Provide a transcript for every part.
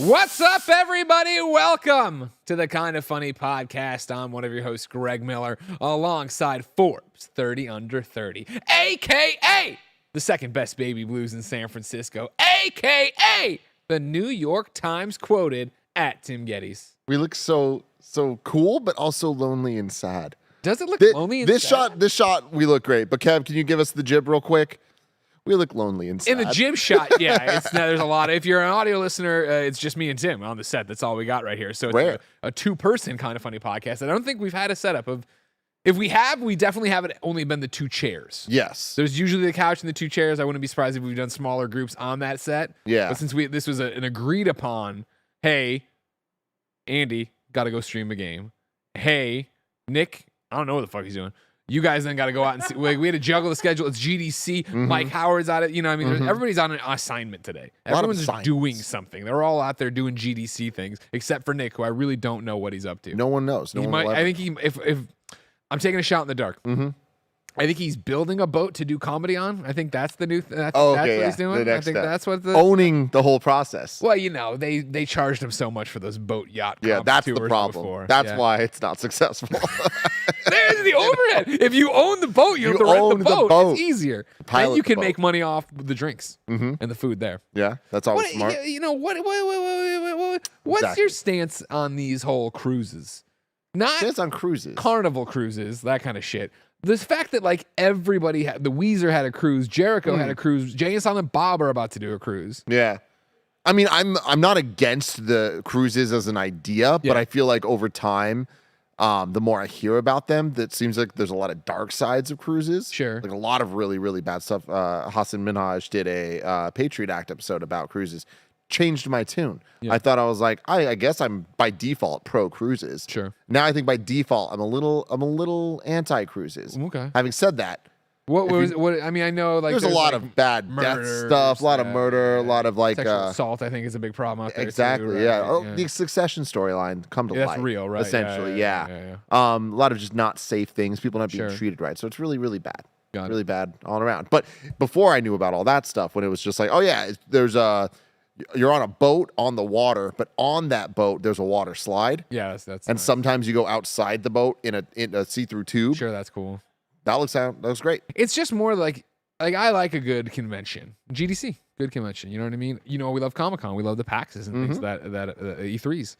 What's up, everybody? Welcome to the Kinda Funny podcast. I'm one of your hosts, Greg Miller, alongside Forbes 30 Under 30, a.k.a. the second best baby blues in San Francisco, a.k.a. the New York Times quoted at Tim Geddes. We look so cool, but also lonely and sad. Does it look lonely and sad? This shot, we look great. But Kev, can you give us the jib real quick? We look lonely and sad. In the jib shot, yeah, there's a lot. If you're an audio listener, it's just me and Tim on the set. That's all we got right here. So it's a two-person Kinda Funny podcast. I don't think we've had a setup of. If we have, we definitely haven't only been the two chairs. Yes. There's usually the couch and the two chairs. I wouldn't be surprised if we've done smaller groups on that set. Yeah. But since this was an agreed upon, hey, Andy, got to go stream a game. Hey, Nick, I don't know what the fuck he's doing. You guys then got to go out and see. Like, we had to juggle the schedule. It's GDC. Mm-hmm. Mike Howard's at it. You know, I mean, everybody's on an assignment today. Everyone's doing something. They're all out there doing GDC things, except for Nick, who I really don't know what he's up to. No one knows. I think if I'm taking a shot in the dark. Mm-hmm. I think he's building a boat to do comedy on. I think that's the new. That's what he's doing. I think that's what owning the whole process. Well, you know, they charged him so much for those boat yacht. Yeah, that's the problem. Before. That's why it's not successful. There's the overhead. If you own the boat, you have to rent the boat. It's easier. And you can make money off the drinks and the food there. Yeah, that's always smart. You know what's your stance on these whole cruises? Not stance on cruises, Carnival cruises, that kind of shit. This fact that like everybody had, the Weezer had a cruise, Jericho had a cruise, Jay and Silent Bob are about to do a cruise. Yeah. I mean, I'm not against the cruises as an idea, but I feel like over time, the more I hear about them, that seems like there's a lot of dark sides of cruises. Sure. Like a lot of really, really bad stuff. Hassan Minhaj did a Patriot Act episode about cruises. Changed my tune. Yeah. I thought I was like, I guess I'm by default pro cruises. Sure. Now I think by default I'm a little anti cruises. Okay. Having said that, what I mean, I know like there's a lot of bad death stuff, a lot of murder, a lot of like sexual assault. I think is a big problem out there. Exactly. Too, right? Yeah. The Succession storyline come to light. That's real, right? Essentially, yeah. A lot of just not safe things. People not being treated right. So it's really, really bad. Really bad all around. But before I knew about all that stuff, when it was just like, oh yeah, you're on a boat on the water, but on that boat there's a water slide. Yeah, that's and nice. Sometimes you go outside the boat in a see-through tube. Sure, that's cool. That looks great. It's just more like I like a good convention, GDC, good convention. You know what I mean? You know, we love Comic-Con, we love the PAXs and things that E3s.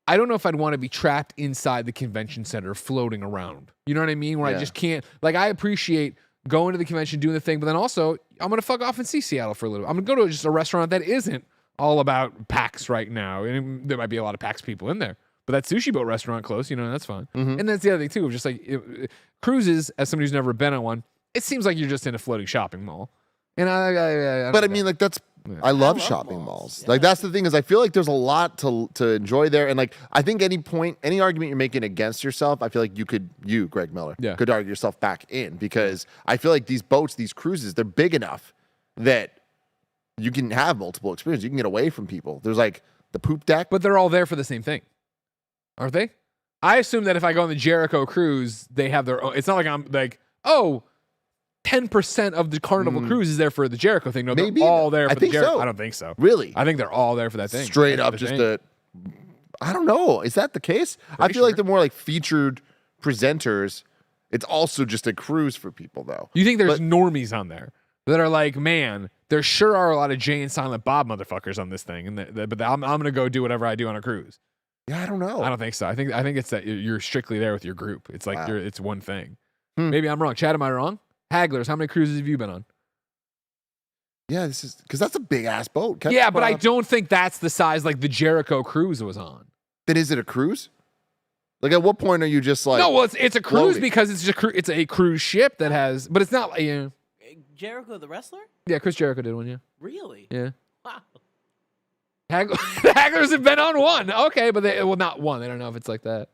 I don't know if I'd want to be trapped inside the convention center, floating around. You know what I mean? Where I just can't. Like, I appreciate going to the convention, doing the thing, but then also I'm gonna fuck off and see Seattle for a little. I'm gonna go to just a restaurant that isn't all about PAX right now, and there might be a lot of PAX people in there, but that sushi boat restaurant close, you know, that's fine. And that's the other thing too, of just like cruises. As somebody who's never been on one, it seems like you're just in a floating shopping mall. And I mean, like that's. Yeah. I love shopping malls. Yeah. Like that's the thing is I feel like there's a lot to enjoy there. And like I think any argument you're making against yourself, I feel like you, Greg Miller, could argue yourself back in, because I feel like these boats, these cruises, they're big enough that you can have multiple experiences. You can get away from people. There's like the poop deck. But they're all there for the same thing, aren't they? I assume that if I go on the Jericho cruise, they have their own. It's not like I'm like, 10% of the Carnival cruise is there for the Jericho thing. No, they're all there for the Jericho. So. I don't think so. Really? I think they're all there for that thing. Straight up, I don't know. Is that the case? I feel like they're more like featured presenters. It's also just a cruise for people, though. You think there's normies on there that are like, man, there sure are a lot of Jay and Silent Bob motherfuckers on this thing, but I'm going to go do whatever I do on a cruise. Yeah, I don't know. I don't think so. I think it's that you're strictly there with your group. It's like it's one thing. Maybe I'm wrong. Chad, am I wrong? Hagglers, how many cruises have you been on? Yeah, this is because that's a big ass boat. But I don't think that's the size like the Jericho cruise was on. Then is it a cruise? Like at what point are you just like? No, well, it's a cruise because it's a cruise ship that has, but it's not. Jericho the wrestler? Yeah, Chris Jericho did one. Yeah. Really? Yeah. Wow. The Hagglers have been on one. Okay, but not one. They don't know if it's like that.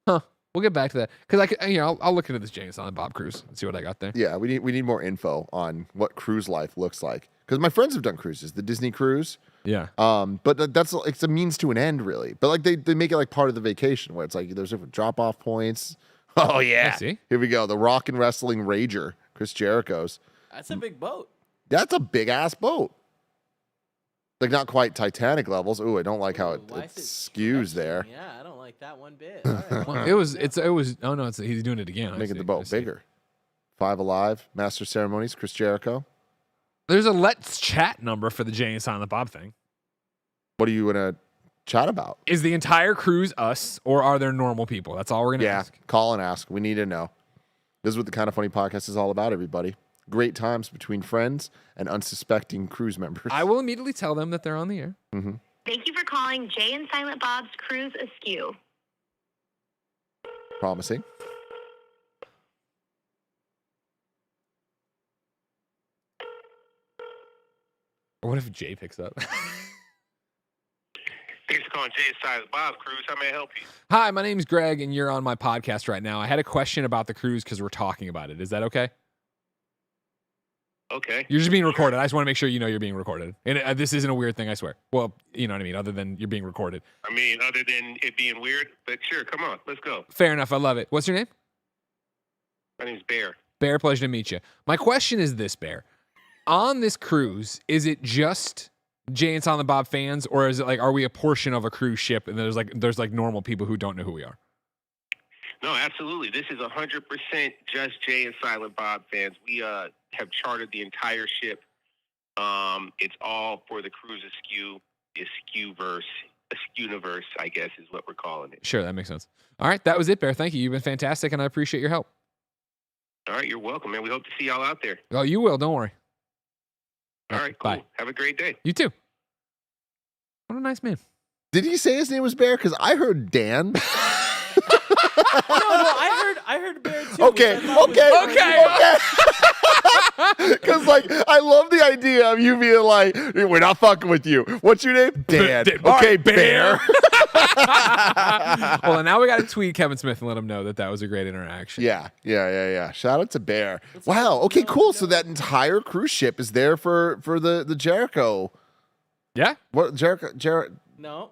Huh. We'll get back to that because I'll look into this Jay and Silent Bob cruise and see what I got there. Yeah, we need more info on what cruise life looks like, because my friends have done cruises, the Disney cruise. Yeah. But it's a means to an end, really. But like they make it like part of the vacation where it's like there's different drop off points. Oh yeah. See? Here we go. The Rock and Wrestling Rager, Chris Jericho's. That's a big boat. That's a big ass boat. Like not quite Titanic levels. Ooh, I don't like how it skews there. Yeah, I don't like that one bit. All right, well, it was. Oh no, he's doing it again. Making the boat bigger. 5 Alive, Master Ceremonies, Chris Jericho. There's a let's chat number for the Jay and Silent Bob thing. What are you gonna chat about? Is the entire cruise us, or are there normal people? That's all we're gonna ask. Call and ask. We need to know. This is what the Kind of Funny podcast is all about, everybody. Great times between friends and unsuspecting cruise members. I will immediately tell them that they're on the air. Mm-hmm. Thank you for calling Jay and Silent Bob's Cruise Askew. Promising. What if Jay picks up? Thanks for calling Jay and Silent Bob Cruise. How may I help you? Hi, my name's Greg, and you're on my podcast right now. I had a question about the cruise because we're talking about it. Is that okay? Okay. You're just being recorded. I just want to make sure you know you're being recorded. And this isn't a weird thing, I swear. Well, you know what I mean, other than you're being recorded. I mean, other than it being weird, but sure, come on, let's go. Fair enough. I love it. What's your name? My name's Bear. Bear, pleasure to meet you. My question is this, Bear. On this cruise, is it just Jay and Silent Bob fans, or is it like, are we a portion of a cruise ship and there's like normal people who don't know who we are? No, absolutely. This is 100% just Jay and Silent Bob fans. We have chartered the entire ship. It's all for the Cruise Askew, the Askewniverse, I guess is what we're calling it. Sure, that makes sense. All right, that was it, Bear. Thank you. You've been fantastic, and I appreciate your help. All right, you're welcome, man. We hope to see y'all out there. Oh, you will. Don't worry. All right, cool. Bye. Have a great day. You too. What a nice man. Did he say his name was Bear? Because I heard Dan. No, I heard Bear too. Okay. Because I love the idea of you being like, we're not fucking with you. What's your name? Dan. Okay, Bear. Well, and now we got to tweet Kevin Smith and let him know that was a great interaction. Yeah. Shout out to Bear. Wow. Okay, cool. So that entire cruise ship is there for the Jericho. Yeah. What Jericho? No.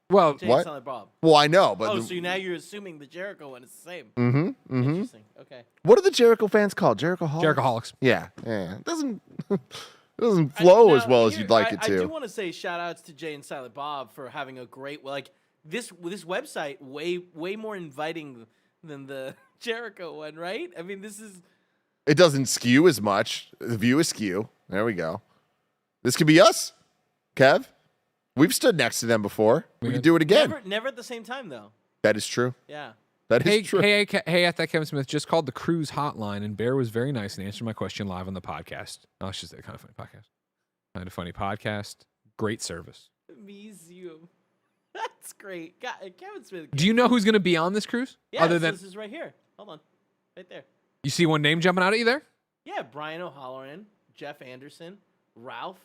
Well, Jay what? and Silent Bob. Well, I know, but So now you're assuming the Jericho one is the same. Mm-hmm. Interesting. Okay. What are the Jericho fans called? Jericho Holics. Yeah. It doesn't flow as well as you'd like it to. I do want to say shout outs to Jay and Silent Bob for having a great this website way more inviting than the Jericho one, right? I mean, It doesn't skew as much. The view is skew. There we go. This could be us, Kev. We've stood next to them before. We could do it again. Never at the same time though. That is true. Yeah. That is true. Hey, at that Kevin Smith just called the cruise hotline, and Bear was very nice and answered my question live on the podcast. Oh, I should say Kind of Funny podcast. Kind of Funny podcast. Great service. Museum. That's great. God, Kevin Smith. Do you know who's going to be on this cruise? Yeah, this is right here. Hold on. Right there. You see one name jumping out at you there? Yeah, Brian O'Halloran, Jeff Anderson, Ralph.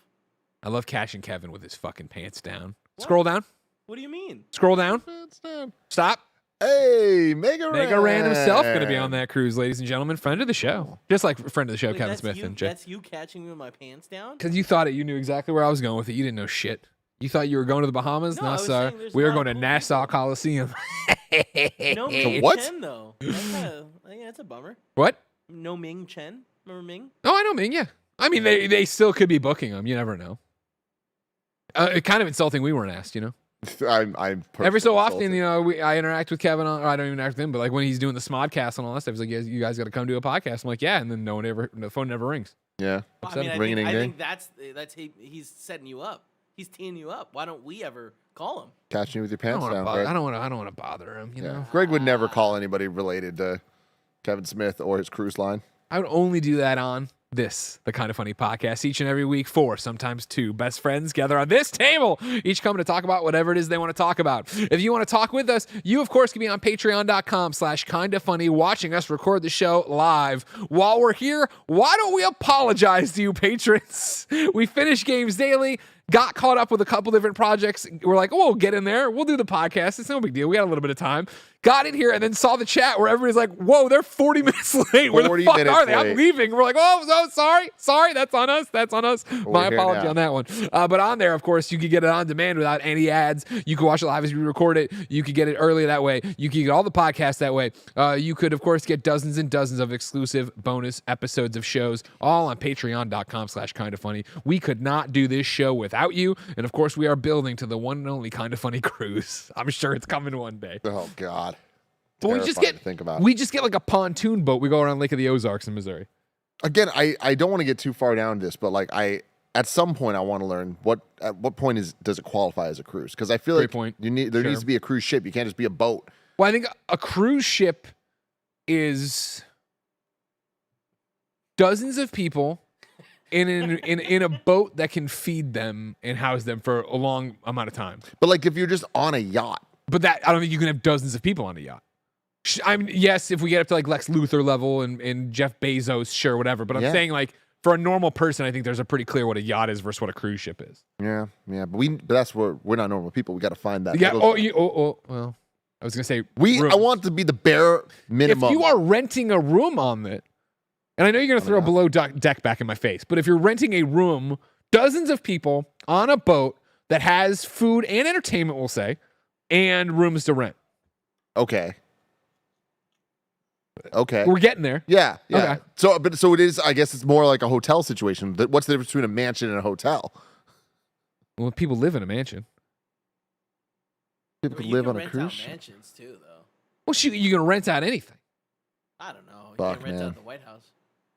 I love catching Kevin with his fucking pants down. What? Scroll down. What do you mean? Scroll down. Stop. Hey, Mega Ran himself going to be on that cruise, ladies and gentlemen. Friend of the show. Just like friend of the show, Kevin Smith and Jay. That's you catching me with my pants down? Because you thought it. You knew exactly where I was going with it. You didn't know shit. You thought you were going to the Bahamas? No, sir. We were going to Nassau Coliseum. No Ming what? Chen, though. That's a bummer. What? No Ming Chen. Remember Ming? Oh, I know Ming, yeah. I mean, they still could be booking him. You never know. Kind of insulting we weren't asked, you know? I'm every so often, insulted. you know, I interact with Kevin or I don't even interact with him, but like when he's doing the Smodcast and all that stuff, he's like, yeah, you guys got to come do a podcast. I'm like, yeah, and then the phone never rings. Yeah. Well, I think that's he's setting you up. He's teeing you up. Why don't we ever call him? Catching you with your pants down, Greg. I don't want to bother him, you know? Greg would never call anybody related to Kevin Smith or his cruise line. I would only do that on the Kind of Funny podcast, each and every week. 4, sometimes 2 best friends gather on this table, each coming to talk about whatever it is they want to talk about. If you want to talk with us, you of course can be on patreon.com/kindafunny, watching us record the show live. While we're here, why don't we apologize to you patrons? We finish games daily, got caught up with a couple different projects. We're like, oh, we'll get in there. We'll do the podcast. It's no big deal. We got a little bit of time. got in here and then saw the chat where everybody's like, whoa, they're 40 minutes late. Where the 40 fuck are minutes they? I'm late. leaving. We're like, oh, so sorry. That's on us. My here apology now. on that one. But on there, of course, you can get it on demand without any ads. You can watch it live as we record it. You can get it early that way. You can get all the podcasts that way. You could, of course, get dozens and dozens of exclusive bonus episodes of shows, all on patreon.com/kindafunny. We could not do this show without you. And of course, we are building to the one and only Kinda Funny cruise. I'm sure it's coming one day. Oh God. But Terrifying to think about. we just get like a pontoon boat. We go around Lake of the Ozarks in Missouri. Again, I don't want to get too far down this, but like at some point I want to learn at what point does it qualify as a cruise? Because I feel Great like point. there Sure. needs to be a cruise ship. You can't just be a boat. Well, I think a cruise ship is dozens of people in a boat that can feed them and house them for a long amount of time. But like if you're just on a yacht. But that I don't think you can have dozens of people on a yacht. I mean, yes, if we get up to like Lex Luthor level and Jeff Bezos, sure, whatever. But I'm Yeah. saying like for a normal person, I think there's a pretty clear what a yacht is versus what a cruise ship is. Yeah. But that's where we're not normal people. We got to find that. Yeah. middle ground. Well, I was gonna say I want to be the bare minimum. If you are renting a room on it, and I know you're gonna throw below deck back in my face, but if you're renting a room, dozens of people on a boat that has food and entertainment, we'll say, and rooms to rent. Okay. We're getting there. Yeah. Okay. So it is. I guess it's more like a hotel situation. What's the difference between a mansion and a hotel? Well, people live in a mansion. People But could you live can on a rent cruise out ship. mansions too, though. Well, you're gonna rent out anything. I don't know. Fuck, you can rent man. out the White House.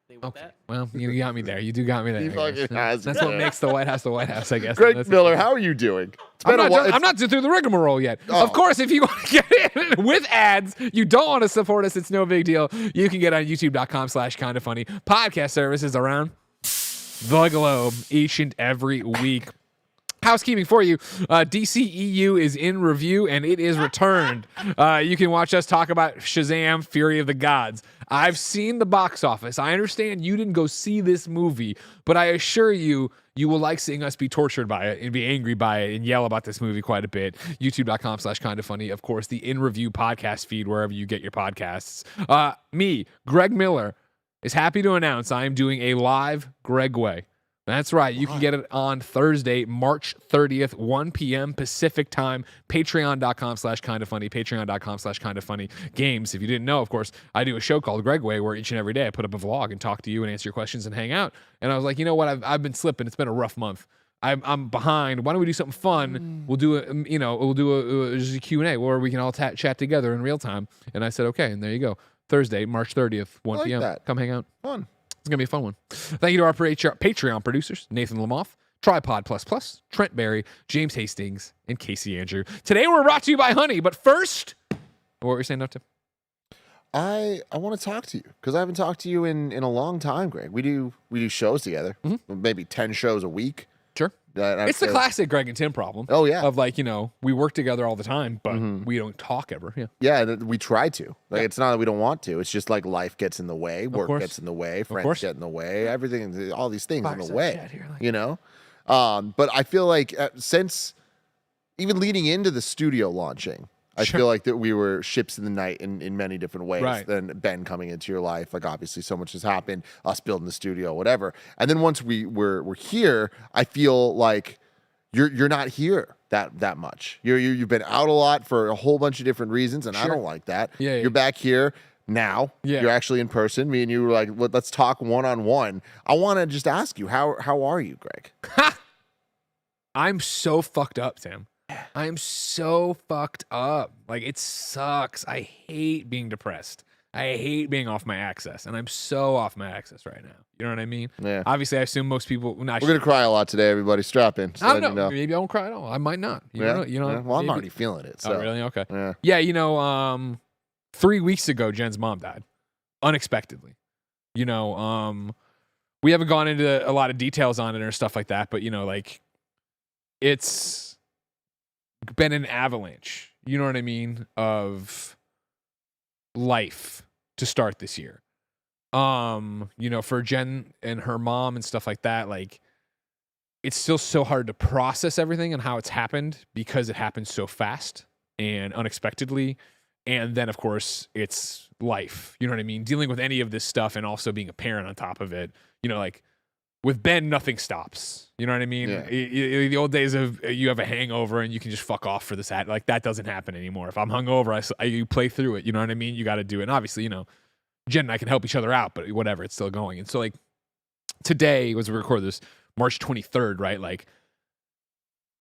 Think about that. Well, you got me there. You do got me there. He I guess. fucking has That's me what there. makes the White House, I guess. Greg That's- Miller, how are you doing? It's I'm been a while. not through the rigmarole yet. Oh. Of course, if you want to get in with ads, you don't want to support us, it's no big deal. You can get on youtube.com/kindafunny. Podcast services around the globe each and every week. Housekeeping for you, DCEU is in review and it is returned. You can watch us talk about Shazam! Fury of the Gods. I've seen the box office. I understand you didn't go see this movie, but I assure you, you will like seeing us be tortured by it and be angry by it and yell about this movie quite a bit. YouTube.com/kindafunny. Of course, the in review podcast feed wherever you get your podcasts. Me, Greg Miller, is happy to announce I am doing a live Greg Way. That's right. You can get it on Thursday, March 30th, 1 p.m. Pacific time. Patreon.com/kindafunny. Patreon.com/kindafunny. Games. If you didn't know, of course, I do a show called Greg Way where each and every day I put up a vlog and talk to you and answer your questions and hang out. And I was like, you know what? I've been slipping. It's been a rough month. I'm behind. Why don't we do something fun? We'll do just a Q&A where we can all chat together in real time. And I said, okay. And there you go. Thursday, March 30th, 1 like p.m. that. Come hang out. Fun. It's going to be a fun one. Thank you to our Patreon producers, Nathan Lamoff, Tripod Plus, Trent Berry, James Hastings, and Casey Andrew. Today we're brought to you by Honey, but first, what were you saying, Tim? I want to talk to you because I haven't talked to you in a long time, Greg. We do shows together, maybe 10 shows a week. Sure. It's the classic Greg and Tim problem. Oh, yeah. Of like, we work together all the time, but we don't talk ever. Yeah. Yeah, we try to. Like, it's not that we don't want to. It's just like life gets in the way, work gets in the way, friends get in the way, everything, all these things in the way. But I feel like since even leading into the studio launching, I feel like that we were ships in the night in many different ways. Right. Then Ben coming into your life, like obviously so much has happened, us building the studio, whatever. And then once we're here, I feel like you're not here that much. You've been out a lot for a whole bunch of different reasons, and I don't like that. Yeah, You're back here now. Yeah. You're actually in person. Me and you were like, let's talk one-on-one. I want to just ask you, how are you, Greg? I'm so fucked up, Tim. I am so fucked up. Like, it sucks. I hate being depressed. I hate being off my axis, and I'm so off my axis right now. You know what I mean? Yeah. Obviously, I assume most people. We're gonna cry a lot today, everybody. Strap in. Just I don't letting know. you know. Maybe I won't cry at all. I might not. You Yeah? know. Yeah. Well, I'm maybe. already feeling it. So. Oh, really? Okay. Yeah. 3 weeks ago, Jen's mom died unexpectedly. We haven't gone into a lot of details on it or stuff like that, but it's been an avalanche, you know what I mean, of life to start this year. For Jen and her mom and stuff like that, like, it's still so hard to process everything and how it's happened because it happened so fast and unexpectedly. And then, of course, it's life. You know what I mean? Dealing with any of this stuff and also being a parent on top of it. You know, like with Ben, nothing stops. You know what I mean? Yeah. The old days of you have a hangover and you can just fuck off for this. Like that doesn't happen anymore. If I'm hungover, you play through it. You know what I mean? You got to do it. And obviously, you know, Jen and I can help each other out, but whatever, it's still going. And so, like, today, as we record this, March 23rd, right? Like,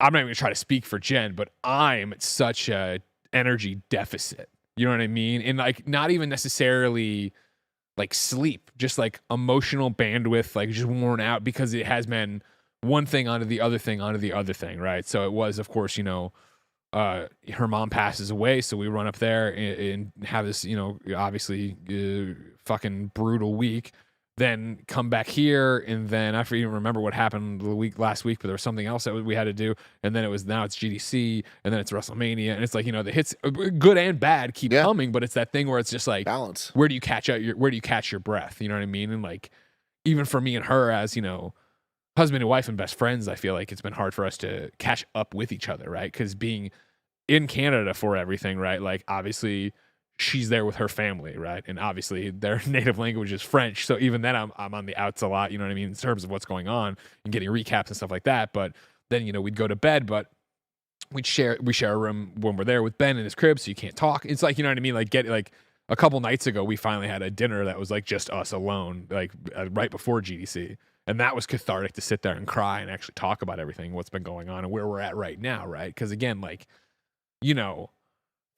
I'm not even going to try to speak for Jen, but I'm at such a energy deficit. You know what I mean? And like, not even necessarily like sleep, just like emotional bandwidth, like just worn out because it has been one thing onto the other thing onto the other thing, right? So it was, of course, you know, her mom passes away, so we run up there and have this, you know, obviously fucking brutal week. Then come back here, and then I don't even remember what happened last week, but there was something else that we had to do, and then now it's GDC, and then it's WrestleMania, and it's like, you know, the hits, good and bad, keep coming, but it's that thing where it's just like balance. Where do you catch your breath? You know what I mean? And like, even for me and her, as you know, husband and wife and best friends, I feel like it's been hard for us to catch up with each other, right? Because being in Canada for everything, right? Like, obviously, she's there with her family, right? And obviously their native language is French. So even then I'm on the outs a lot, you know what I mean, in terms of what's going on and getting recaps and stuff like that. But then, you know, we'd go to bed, but we share a room when we're there with Ben in his crib, so you can't talk. It's like, you know what I mean? Like a couple nights ago, we finally had a dinner that was like just us alone, like right before GDC. And that was cathartic to sit there and cry and actually talk about everything, what's been going on and where we're at right now, right? Because again, like, you know,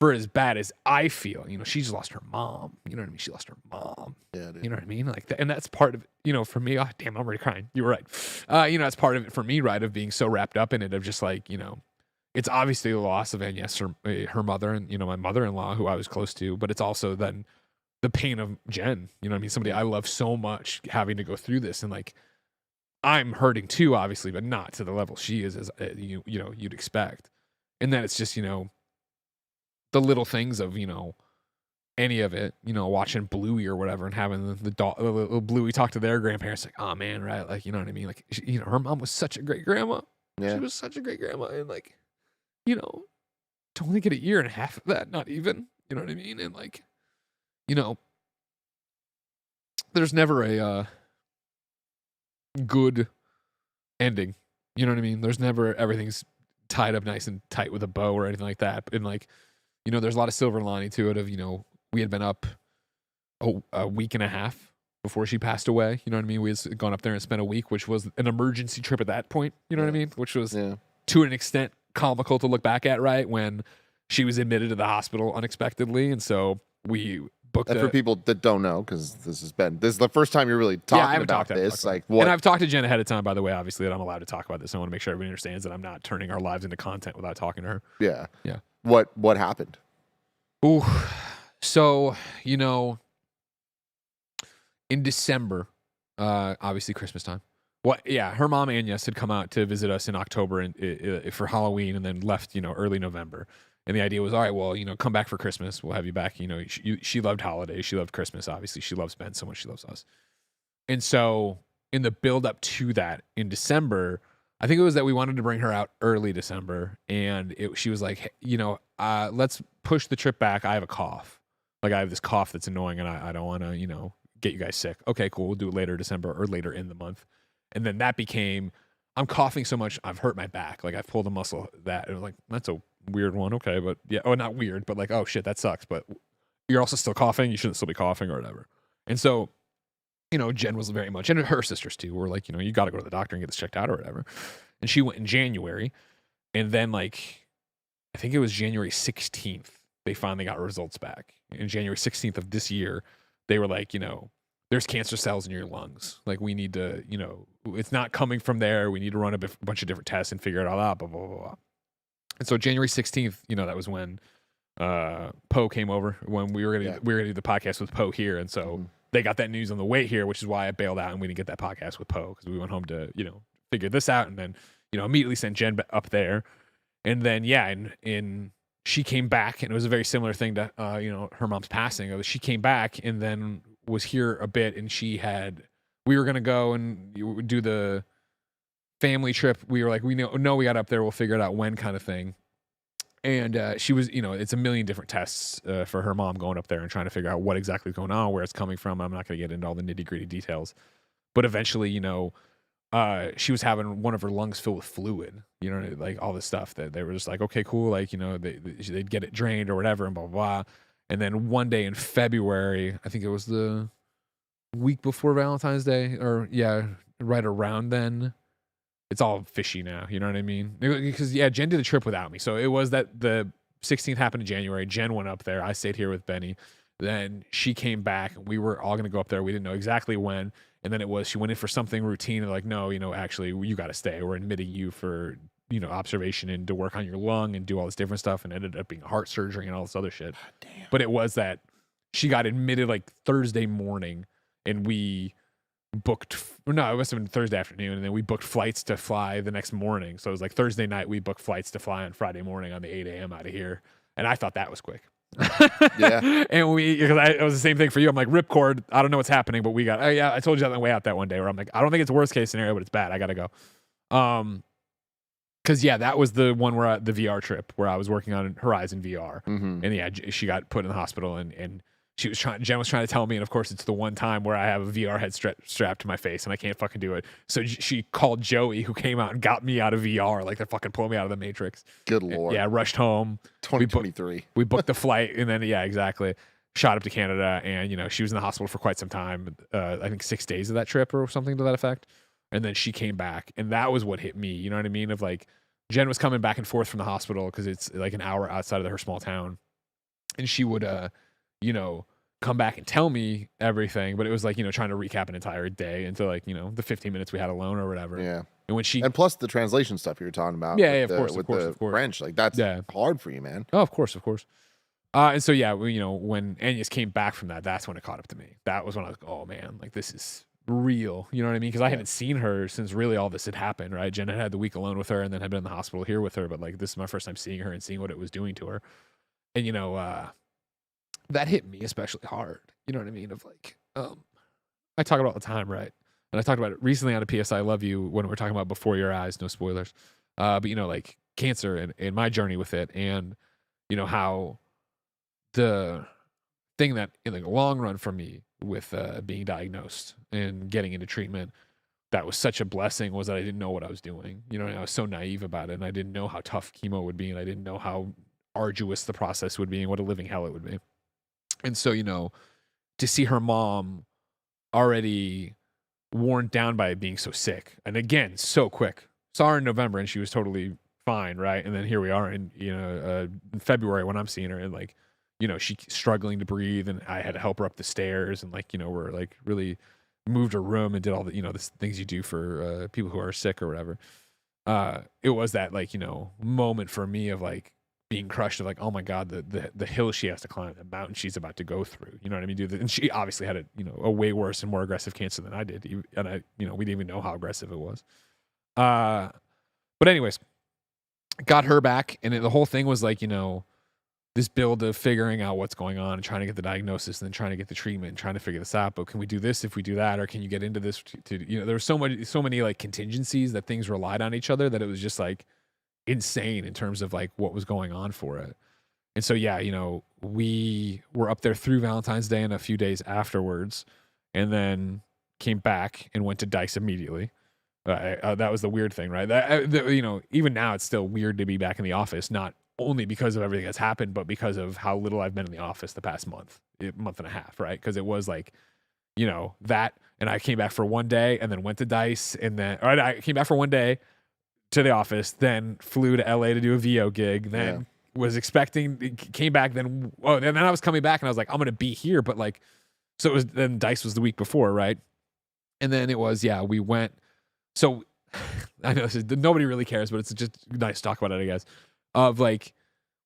for as bad as I feel, you know, she's lost her mom. You know what I mean? She lost her mom. Yeah, dude. You know what I mean? Like, and that's part of, you know, for me. Oh, damn, I'm already crying. You were right. You know, that's part of it for me, right? Of being so wrapped up in it, of just like, you know, it's obviously the loss of Agnes, her mother, and you know, my mother-in-law, who I was close to, but it's also then the pain of Jen. You know what I mean? Somebody I love so much having to go through this, and like, I'm hurting too, obviously, but not to the level she is, as you know, you'd expect. And then it's just, you know, the little things of, you know, any of it, you know, watching Bluey or whatever and having the little Bluey talk to their grandparents, like, oh man, right? Like, you know what I mean? Like, you know, her mom was such a great grandma. Yeah. She was such a great grandma. And like, you know, to only get a year and a half of that, not even, you know what I mean? And like, you know, there's never a good ending. You know what I mean? There's never, everything's tied up nice and tight with a bow or anything like that. And like, you know, there's a lot of silver lining to it of, you know, we had been up a week and a half before she passed away. You know what I mean? We had gone up there and spent a week, which was an emergency trip at that point. You know what I mean? Which was to an extent comical to look back at, right? When she was admitted to the hospital unexpectedly. And so we booked for people that don't know, because this is the first time you're really talking about this. Like, what? And I've talked to Jen ahead of time, by the way, obviously, that I'm allowed to talk about this. I want to make sure everybody understands that I'm not turning our lives into content without talking to her. Yeah. Yeah. What happened? Ooh. So, you know, in December, obviously Christmas time. Her mom Agnes had come out to visit us in October and for Halloween, and then left, you know, early November. And the idea was, all right, well, you know, come back for Christmas. We'll have you back. You know, she loved holidays. She loved Christmas. Obviously, she loves Ben so much. She loves us. And so in the build up to that in December, I think it was that we wanted to bring her out early December. And she was like, hey, you know, let's push the trip back. I have a cough. Like, I have this cough that's annoying, and I don't want to, you know, get you guys sick. Okay, cool. We'll do it later December or later in the month. And then that became, I'm coughing so much, I've hurt my back. Like, I've pulled a muscle that, it was like, that's a weird one. Okay, but yeah, oh, not weird, but like, oh shit, that sucks. But you're also still coughing. You shouldn't still be coughing or whatever. And so, you know, Jen was very much, and her sisters too, were like, you know, you got to go to the doctor and get this checked out or whatever. And she went in January. And then, like, I think it was January 16th, they finally got results back. And January 16th of this year, they were like, you know, there's cancer cells in your lungs. Like, we need to, you know, it's not coming from there. We need to run a bunch of different tests and figure it all out, blah, blah, blah, blah. And so January 16th, you know, that was when Poe came over, when we were gonna do the podcast with Poe here. And so they got that news on the way here, which is why I bailed out and we didn't get that podcast with Poe, because we went home to, you know, figure this out, and then, you know, immediately sent Jen up there. And then, and she came back, and it was a very similar thing to, you know, her mom's passing. She came back and then was here a bit, and we were going to go and do the family trip. We were like, we know we got up there, we'll figure it out when, kind of thing. And she was, it's a million different tests for her mom going up there and trying to figure out what exactly is going on, where it's coming from. I'm not going to get into all the nitty gritty details, but eventually, she was having one of her lungs filled with fluid, like all this stuff that they were just like, okay, cool. Like, they'd get it drained or whatever and blah, blah, blah. And then one day in February, I think it was the week before Valentine's Day, or right around then. It's all fishy now, you know what I mean? Because Jen did a trip without me. So it was that the 16th happened in January. Jen went up there. I stayed here with Benny. Then she came back. We were all going to go up there. We didn't know exactly when. And then she went in for something routine. And like, no, actually, you got to stay. We're admitting you for, observation and to work on your lung and do all this different stuff. And ended up being heart surgery and all this other shit. Damn. But it was that she got admitted like Thursday morning, and we booked, no, it must have been Thursday afternoon, and then we booked flights to fly the next morning. So it was like Thursday night, we booked flights to fly on Friday morning on the 8 a.m. out of here. And I thought that was quick. Yeah. And because it was the same thing for you. I'm like, ripcord, I don't know what's happening, but we got, I told you that on the way out that one day where I'm like, I don't think it's a worst case scenario, but it's bad. I got to go. Because that was the one where the VR trip where I was working on Horizon VR. Mm-hmm. And she got put in the hospital, and Jen was trying to tell me, and of course it's the one time where I have a VR head strapped to my face and I can't fucking do it. So she called Joey, who came out and got me out of VR, like they're fucking pulling me out of the Matrix. Good Lord. Yeah, rushed home. 2023. We booked the flight, and then exactly. Shot up to Canada, and she was in the hospital for quite some time. I think 6 days of that trip or something to that effect. And then she came back, and that was what hit me. You know what I mean? Of like, Jen was coming back and forth from the hospital because it's like an hour outside of her small town, and she would come back and tell me everything, but it was like, trying to recap an entire day into like, the 15 minutes we had alone or whatever. Yeah. And plus the translation stuff you were talking about. Yeah, of course. French, like that's hard for you, man. Oh, of course. And so, when Agnes came back from that's when it caught up to me. That was when I was like, oh man, like this is real. You know what I mean? Because I hadn't seen her since really all this had happened, right? Jen had the week alone with her and then had been in the hospital here with her. But like, this is my first time seeing her and seeing what it was doing to her. And, that hit me especially hard. You know what I mean? Of like, I talk about it all the time, right? And I talked about it recently on a PS I Love You when we were talking about Before Your Eyes, no spoilers. But like cancer and my journey with it, and how the thing that in the long run for me with being diagnosed and getting into treatment, that was such a blessing, was that I didn't know what I was doing. I was so naive about it, and I didn't know how tough chemo would be, and I didn't know how arduous the process would be and what a living hell it would be. And so, to see her mom already worn down by it being so sick, and again, so quick. Saw her in November and she was totally fine, right? And then here we are in February when I'm seeing her, and like, she's struggling to breathe, and I had to help her up the stairs, and like, we're like really moved her room and did all the the things you do for people who are sick or whatever. It was that like moment for me of like being crushed, of like, oh my God, the hill she has to climb, the mountain she's about to go through. You know what I mean? And she obviously had a way worse and more aggressive cancer than I did, and I we didn't even know how aggressive it was. But anyways, got her back, and the whole thing was like this build of figuring out what's going on and trying to get the diagnosis and then trying to get the treatment and trying to figure this out. But can we do this if we do that, or can you get into this to there were so many like contingencies that things relied on each other that it was just like insane in terms of like what was going on for it. And so we were up there through Valentine's Day and a few days afterwards, and then came back and went to Dice immediately. That was the weird thing, right? Even now it's still weird to be back in the office, not only because of everything that's happened, but because of how little I've been in the office the past month and a half, right? Because it was like that, and I came back for one day and then went to Dice, and then I came back for one day to the office, then flew to LA to do a VO gig, then was expecting, came back, then I was coming back and I was like, I'm gonna be here, but like, so it was, then Dice was the week before, right? And then it was, we went, so I know nobody really cares, but it's just nice to talk about it, I guess, of like,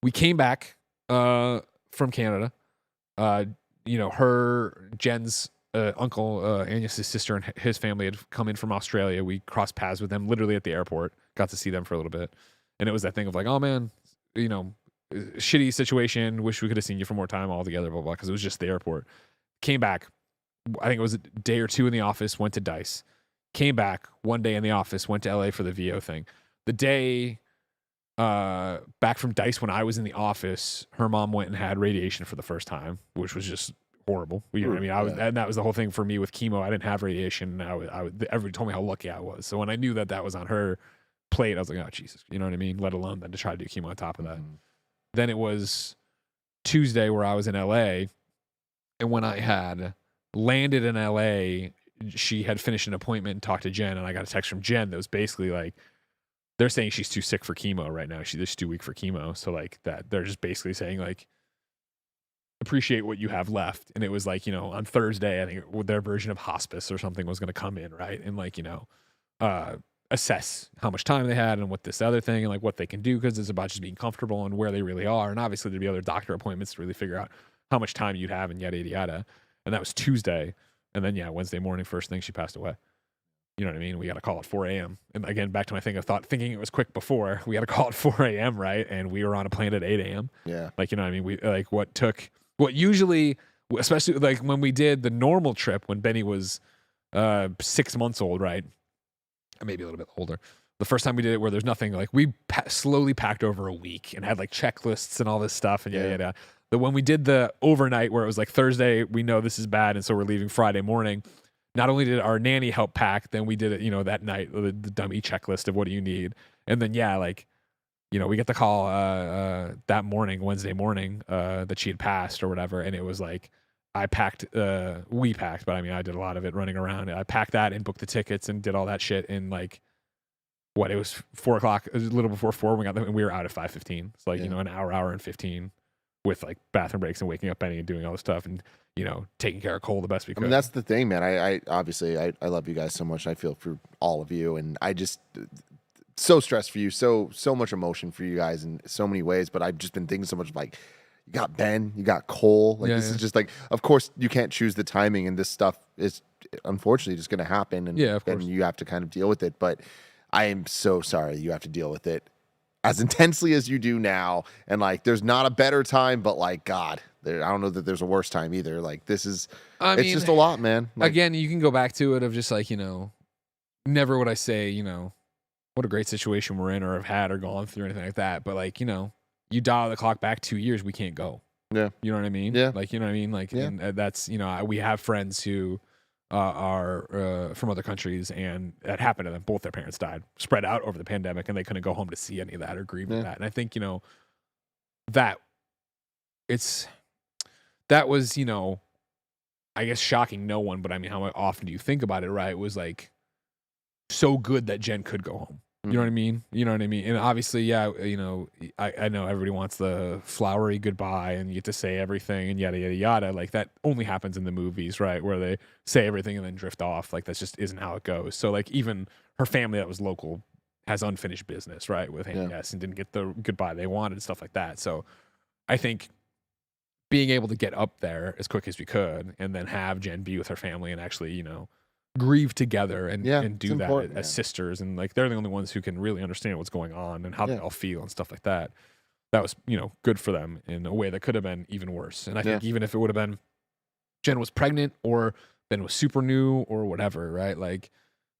we came back from Canada, Jen's uncle, Agnes' sister, and his family had come in from Australia. We crossed paths with them literally at the airport, got to see them for a little bit. And it was that thing of like, oh man, shitty situation. Wish we could have seen you for more time all together, blah, blah, because it was just the airport. Came back. I think it was a day or two in the office, went to Dice. Came back one day in the office, went to LA for the VO thing. The day back from Dice when I was in the office, her mom went and had radiation for the first time, which was just horrible. You know what I mean? And that was the whole thing for me with chemo. I didn't have radiation. Everybody told me how lucky I was. So when I knew that was on her plate, I was like, oh, Jesus. You know what I mean? Let alone then to try to do chemo on top of that. Then it was Tuesday where I was in LA. And when I had landed in LA, she had finished an appointment and talked to Jen. And I got a text from Jen that was basically like, they're saying she's too sick for chemo right now. She's too weak for chemo. So like that, they're just basically saying like, appreciate what you have left. And it was like, on Thursday, I think their version of hospice or something was going to come in. Right. And like, assess how much time they had and what this other thing and like what they can do. Cause it's about just being comfortable and where they really are. And obviously there'd be other doctor appointments to really figure out how much time you'd have and yada, yada, yada. And that was Tuesday. And then, Wednesday morning, first thing, she passed away. You know what I mean? We got to call at 4 a.m. And again, back to my thing of thinking it was quick before, we got to call at 4 a.m., right? And we were on a plane at 8 a.m. Yeah. Like, you know what I mean? What usually, especially like when we did the normal trip when Benny was 6 months old, right? Maybe a little bit older. The first time we did it where there's nothing, like we slowly packed over a week and had like checklists and all this stuff and yada. But when we did the overnight where it was like Thursday, we know this is bad. And so we're leaving Friday morning. Not only did our nanny help pack, then we did it, that night, the dummy checklist of what do you need. And then, we get the call that morning, Wednesday morning, that she had passed or whatever. And it was like, we packed, but I mean, I did a lot of it running around. I packed that and booked the tickets and did all that shit. And like, it was 4 o'clock, it was a little before 4. We got them and we were out at 5:15. It's like, an hour and 15 with like bathroom breaks and waking up Benny and doing all this stuff and, taking care of Cole the best we could. I mean, that's the thing, man. I obviously, I love you guys so much. I feel for all of you. And I just, so stressed for you. So much emotion for you guys in so many ways. But I've just been thinking so much like, you got Ben, you got Cole. Like, this is just like, of course, you can't choose the timing. And this stuff is unfortunately just going to happen. And, and you have to kind of deal with it. But I am so sorry you have to deal with it as intensely as you do now. And like, there's not a better time, but like, God, I don't know that there's a worse time either. Like, this is, it's just a lot, man. Like, again, you can go back to it of just like, never would I say, what a great situation we're in or have had or gone through or anything like that. But like, you dial the clock back 2 years, we can't go. Yeah. You know what I mean? Yeah. Like, you know what I mean? Like, and that's, we have friends who are from other countries and that happened to them. Both their parents died spread out over the pandemic and they couldn't go home to see any of that or grieve with that. And I think, that was, I guess shocking no one, but I mean, how often do you think about it, right? It was like so good that Jen could go home. You know what I mean? And obviously, I know everybody wants the flowery goodbye and you get to say everything and yada, yada, yada. Like that only happens in the movies, right? Where they say everything and then drift off. Like that just isn't how it goes. So like even her family that was local has unfinished business, right? With Annie S and didn't get the goodbye they wanted and stuff like that. So I think being able to get up there as quick as we could and then have Jen be with her family and actually, grieve together and do that as sisters. And like, they're the only ones who can really understand what's going on and how they all feel and stuff like that. That was, good for them in a way that could have been even worse. And I think even if it would have been Jen was pregnant or Ben was super new or whatever, right? Like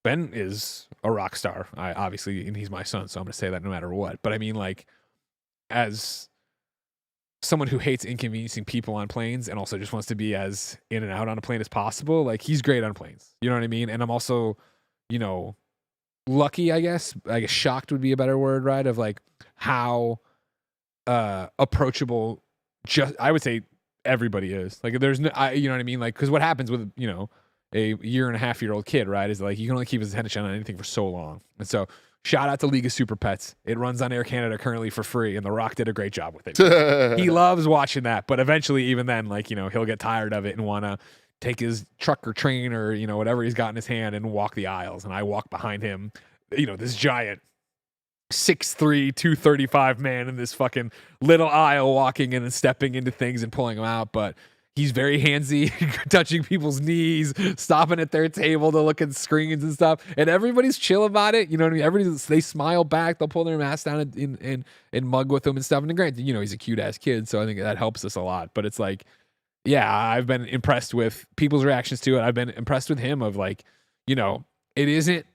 Ben is a rock star. Obviously, and he's my son. So I'm going to say that no matter what. But I mean, like, as someone who hates inconveniencing people on planes and also just wants to be as in and out on a plane as possible, like he's great on planes. You know what I mean? And I'm also, lucky, I guess shocked would be a better word, right? Of like how approachable I would say everybody is. Like there's no, you know what I mean? Like, cause what happens with, a 1.5-year-old kid, right? Is like, you can only keep his attention on anything for so long. And so shout out to League of Super Pets. It runs on Air Canada currently for free, and The Rock did a great job with it. He loves watching that, but eventually, even then, like, he'll get tired of it and want to take his truck or train or, whatever he's got in his hand and walk the aisles. And I walk behind him, this giant 6'3", 235 man in this fucking little aisle walking in and stepping into things and pulling them out. But he's very handsy, touching people's knees, stopping at their table to look at screens and stuff. And everybody's chill about it. You know what I mean? They smile back. They'll pull their mask down and mug with them and stuff. And granted, he's a cute ass kid. So I think that helps us a lot. But it's like, yeah, I've been impressed with people's reactions to it. I've been impressed with him of like, it isn't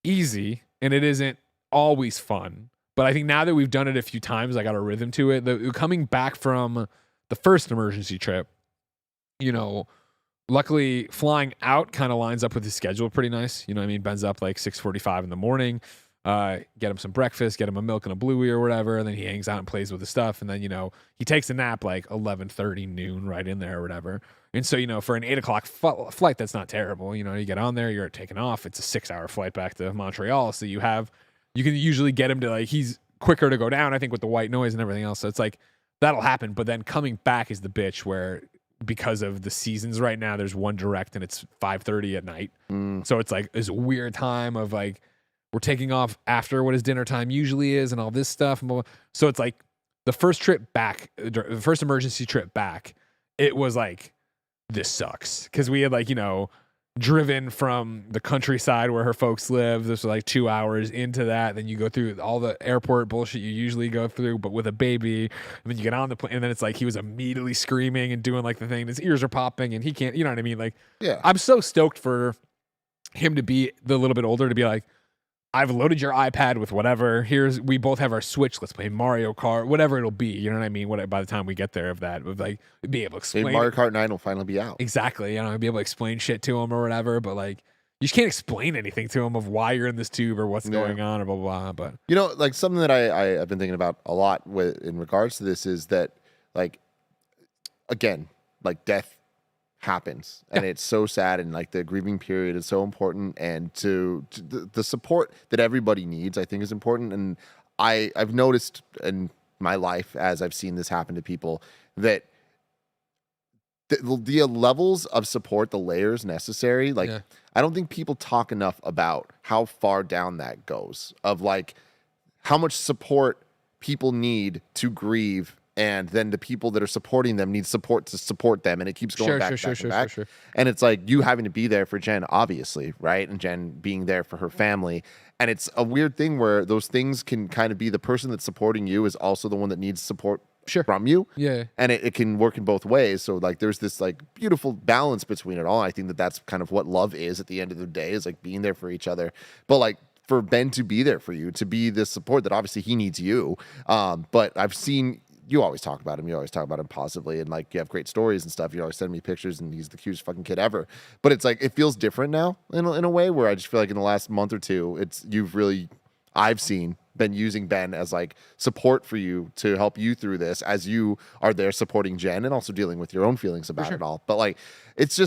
easy and it isn't always fun. But I think now that we've done it a few times, I got a rhythm to it. Coming back from the first emergency trip, you know, luckily flying out kind of lines up with his schedule pretty nice. You know what I mean? Ben's up like 6:45 in the morning. Get him some breakfast, get him a milk and a Bluey or whatever, and then he hangs out and plays with his stuff. And then, you know, he takes a nap like 11:30 noon right in there or whatever. And so, you know, for an 8 o'clock flight, that's not terrible. You know, you get on there, you're taking off. It's a 6-hour flight back to Montreal. So you can usually get him to like, he's quicker to go down, I think, with the white noise and everything else. So it's like, that'll happen. But then coming back is the bitch where, because of the seasons right now, there's one direct and it's 5:30 at night. So it's like this weird time of like, we're taking off after what his dinner time usually is and all this stuff. So it's like the first trip back, the first emergency trip back, it was like, this sucks. Because we had like, you know, driven from the countryside where her folks live. This was like 2 hours into that. Then you go through all the airport bullshit you usually go through, but with a baby. And then you get on the plane, and then it's like he was immediately screaming and doing like the thing. His ears are popping, and he can't. You know what I mean? Like, yeah. I'm so stoked for him to be the little bit older, to be like, I've loaded your iPad with whatever. We both have our Switch. Let's play Mario Kart, whatever it'll be. You know what I mean? By the time we get there, like be able to explain. Mario Kart 9 will finally be out. Exactly. You know, be able to explain shit to him or whatever. But like, you just can't explain anything to him of why you're in this tube or what's going on or blah blah blah. But you know, like something that I've been thinking about a lot in regards to this is that, like, again, like death happens and it's so sad, and like the grieving period is so important, and to the support that everybody needs, I think, is important. And I've noticed in my life, as I've seen this happen to people, that the levels of support, the layers necessary, like I don't think people talk enough about how far down that goes, of like how much support people need to grieve. And then the people that are supporting them need support to support them. And it keeps going back. And it's like you having to be there for Jen, obviously, right? And Jen being there for her family. And it's a weird thing where those things can kind of be, the person that's supporting you is also the one that needs support from you. Yeah. And it can work in both ways. So like there's this like beautiful balance between it all. I think that's kind of what love is at the end of the day, is like being there for each other. But like, for Ben to be there for you, to be the support that obviously he needs you. But I've seen... You always talk about him. You always talk about him positively, and like you have great stories and stuff. You always send me pictures, and he's the cutest fucking kid ever. But it's like it feels different now in a way where I just feel like in the last month or two, I've seen been using Ben as like support for you to help you through this, as you are there supporting Jen and also dealing with your own feelings about it all. But like it's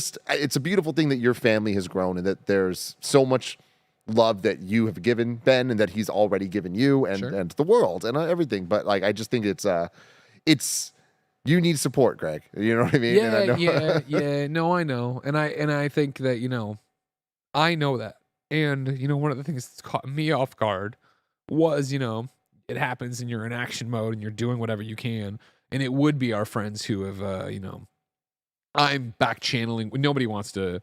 a beautiful thing that your family has grown, and that there's so much love that you have given Ben and that he's already given you and the world and everything. But like, I just think it's you need support, Greg. You know what I mean? Yeah. No, I know. And I think that, you know, I know that. And, you know, one of the things that's caught me off guard was, you know, it happens and you're in action mode and you're doing whatever you can. And it would be our friends who have, you know, I'm back channeling. Nobody wants to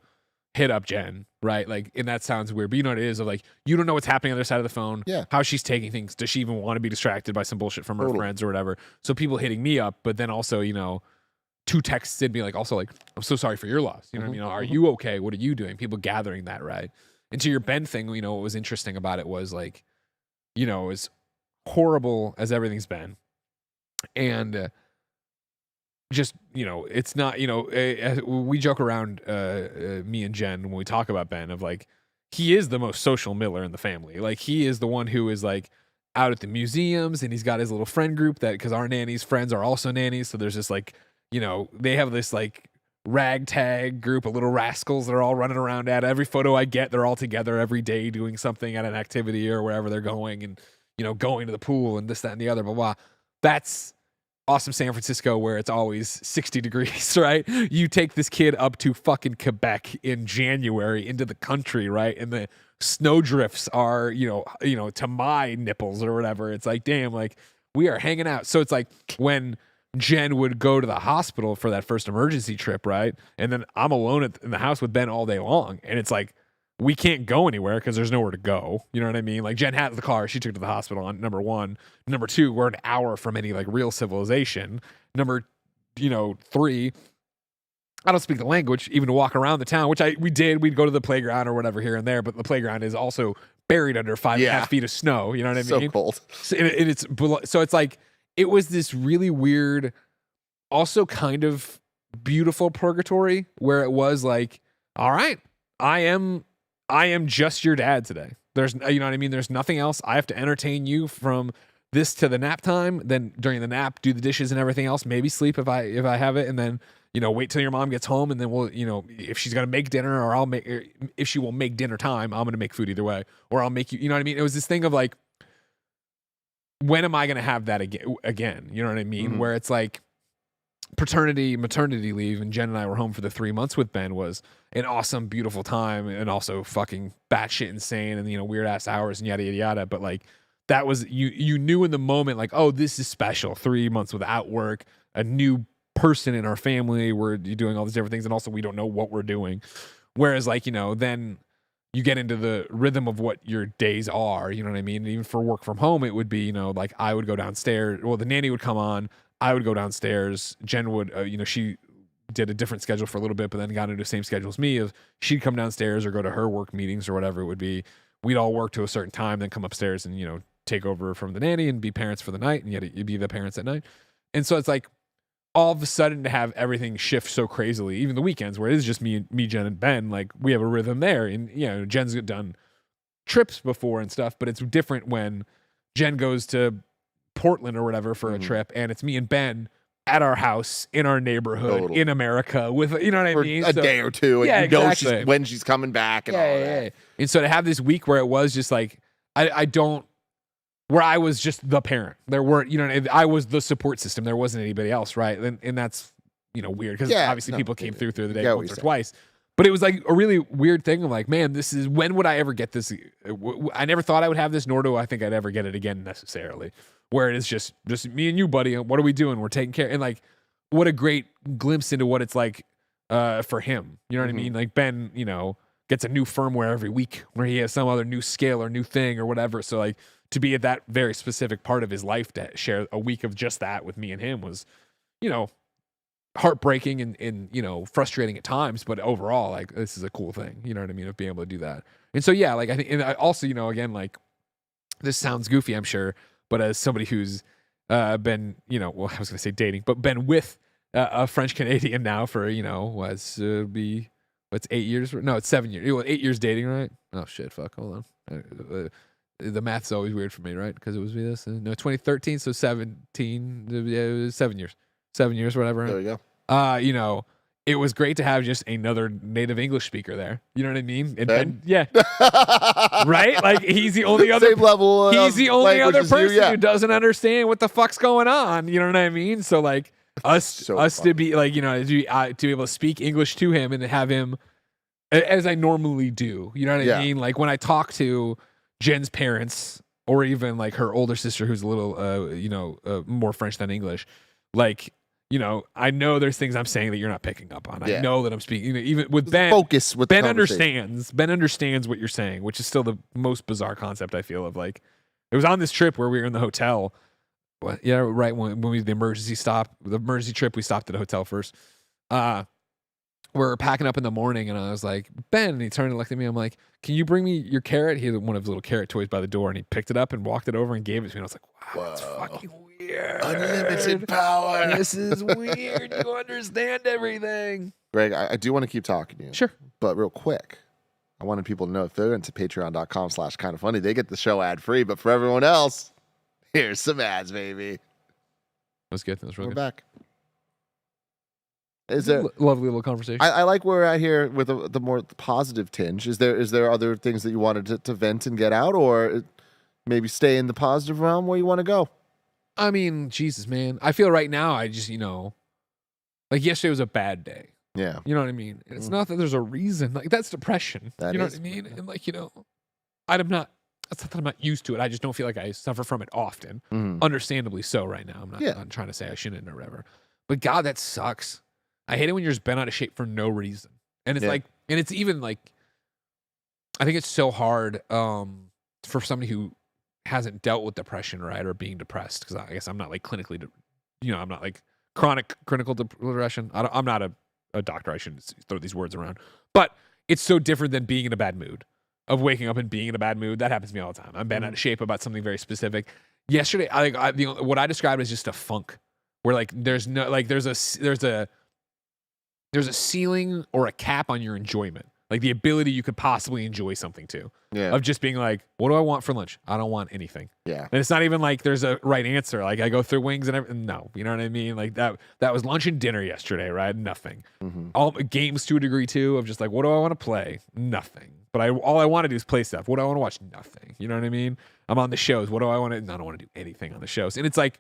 hit up Jen, right? Like, and that sounds weird, but you know what it is, of like, you don't know what's happening on the other side of the phone, how she's taking things. Does she even want to be distracted by some bullshit from her friends or whatever? So people hitting me up, but then also, you know, 2 texts in me like, also like, I'm so sorry for your loss. You know what I mean? Are you okay? What are you doing? People gathering that, right? And to your Ben thing, you know, what was interesting about it was like, you know, as horrible as everything's been, and just, you know, it's not, you know, we joke around, me and Jen, when we talk about Ben, of like, he is the most social Miller in the family. Like, he is the one who is like out at the museums, and he's got his little friend group that, because our nanny's friends are also nannies. So there's this like, you know, they have this like ragtag group of little rascals that are all running around at every photo I get. They're all together every day doing something at an activity or wherever they're going, and, you know, going to the pool and this, that, and the other, blah, blah. That's awesome San Francisco, where it's always 60 degrees, right? You take this kid up to fucking Quebec in January into the country, right? And the snow drifts are, you know, to my nipples or whatever. It's like, damn, like we are hanging out. So it's like when Jen would go to the hospital for that first emergency trip, right? And then I'm alone in the house with Ben all day long. And it's like, we can't go anywhere because there's nowhere to go. You know what I mean? Like, Jen had the car. She took it to the hospital on number 1. Number 2, we're an hour from any like real civilization. Number, you know, 3, I don't speak the language even to walk around the town, which we did. We'd go to the playground or whatever here and there, but the playground is also buried under 5.5 feet of snow. You know what I mean? So cold. So, so it's like, it was this really weird, also kind of beautiful purgatory where it was like, all right, I am just your dad today. There's, you know what I mean? There's nothing else. I have to entertain you from this to the nap time. Then during the nap, do the dishes and everything else. Maybe sleep if I have it, and then wait till your mom gets home, and then we'll if she's gonna make dinner, or I'll make, or if she will make dinner time, I'm gonna make food either way, or I'll make you. You know what I mean? It was this thing of like, when am I gonna have that again? You know what I mean? Mm-hmm. Where it's like, paternity, maternity leave, and Jen and I were home for the 3 months with Ben was an awesome, beautiful time, and also fucking batshit insane, and weird ass hours and yada yada yada. But like, that was, you knew in the moment, like, oh, this is special. 3 months without work, a new person in our family, we're doing all these different things, and also we don't know what we're doing. Whereas like, then you get into the rhythm of what your days are. You know what I mean? And even for work from home, it would be like, I would go downstairs, well, the nanny would come on, I would go downstairs. Jen would, she did a different schedule for a little bit, but then got into the same schedule as me. Of she'd come downstairs or go to her work meetings or whatever it would be. We'd all work to a certain time, then come upstairs and take over from the nanny and be parents for the night, and yet you'd be the parents at night. And so it's like, all of a sudden to have everything shift so crazily, even the weekends where it is just me, Jen, and Ben, like we have a rhythm there. And Jen's done trips before and stuff, but it's different when Jen goes to Portland or whatever for a trip, and it's me and Ben at our house in our neighborhood in America with, you know what I mean? A day or two, and exactly. When she's coming back and all that. Yeah. And so to have this week where it was just like, where I was just the parent. There weren't, I was the support system. There wasn't anybody else, right? And that's, weird, because obviously people came through the day once or twice. But it was like a really weird thing of like, man, when would I ever get this? I never thought I would have this, nor do I think I'd ever get it again necessarily. Where it is just me and you, buddy. What are we doing? We're taking care. And like, what a great glimpse into what it's like for him. You know what I mean? Like Ben, gets a new firmware every week where he has some other new scale or new thing or whatever. So like, to be at that very specific part of his life to share a week of just that with me and him was, heartbreaking and frustrating at times, but overall, like, this is a cool thing, you know what I mean, of being able to do that. And so, yeah, like, I think, and I also, again, like, this sounds goofy, I'm sure, but as somebody who's been, well, I was going to say dating, but been with a French Canadian now for, what's 8 years? No, it's 7 years. 8 years dating, right? Oh, shit, fuck, hold on. The math's always weird for me, right? Because it was this. No, 2013, so 17. It was 7 years. 7 years, whatever. There you go. It was great to have just another native English speaker there. You know what I mean? And Ben, yeah. Right? Like, he's the only other same level. He's the only other person who doesn't understand what the fuck's going on. You know what I mean? So like, us to be like, to be able to speak English to him and to have him as I normally do. You know what I mean? Like, when I talk to Jen's parents, or even like her older sister who's a little more French than English, like, I know there's things I'm saying that you're not picking up on. I know that I'm speaking, even with Ben. Focus with Ben understands. Ben understands what you're saying, which is still the most bizarre concept, I feel, of like, it was on this trip where we were in the hotel. Right when we did the emergency trip, we stopped at a hotel first. We're packing up in the morning, and I was like, Ben, and he turned and looked at me. I'm like, can you bring me your carrot? He had one of his little carrot toys by the door, and he picked it up and walked it over and gave it to me. And I was like, wow, that's fucking weird. Unlimited power. This is weird. You understand everything. Greg, I do want to keep talking to you. Sure. But real quick, I wanted people to know if they're into patreon.com/KindaFunny, they get the show ad free. But for everyone else, here's some ads, baby. That's good. That's real We're good. back. Is there lovely little conversation? I like where we're at here with the more positive tinge. Is there other things that you wanted to vent and get out, or maybe stay in the positive realm where you want to go? I mean, Jesus, man. I feel right now, I just, like yesterday was a bad day. Yeah. You know what I mean? And it's not that there's a reason. Like, that's depression. You know what I mean? And like, it's not that I'm not used to it. I just don't feel like I suffer from it often. Understandably so right now. I'm not trying to say I shouldn't or whatever. But God, that sucks. I hate it when you're just bent out of shape for no reason. And it's like, and it's even like, I think it's so hard for somebody who hasn't dealt with depression, right? Or being depressed. Because I guess I'm not like clinically, I'm not like chronic clinical depression. I'm not a doctor. I shouldn't throw these words around. But it's so different than being in a bad mood. of waking up and being in a bad mood. That happens to me all the time. I'm bent out of shape about something very specific. Yesterday, what I described as just a funk, where like there's a ceiling or a cap on your enjoyment, like the ability you could possibly enjoy something to. Yeah. Of just being like, what do I want for lunch? I don't want anything. Yeah. And it's not even like there's a right answer. Like I go through wings and everything. No, you know what I mean? Like that was lunch and dinner yesterday, right? Nothing. All games to a degree too, of just like, what do I want to play? Nothing. But all I want to do is play stuff. What do I want to watch? Nothing. You know what I mean? I'm on the shows. What do I want to? I don't want to do anything on the shows. And it's like,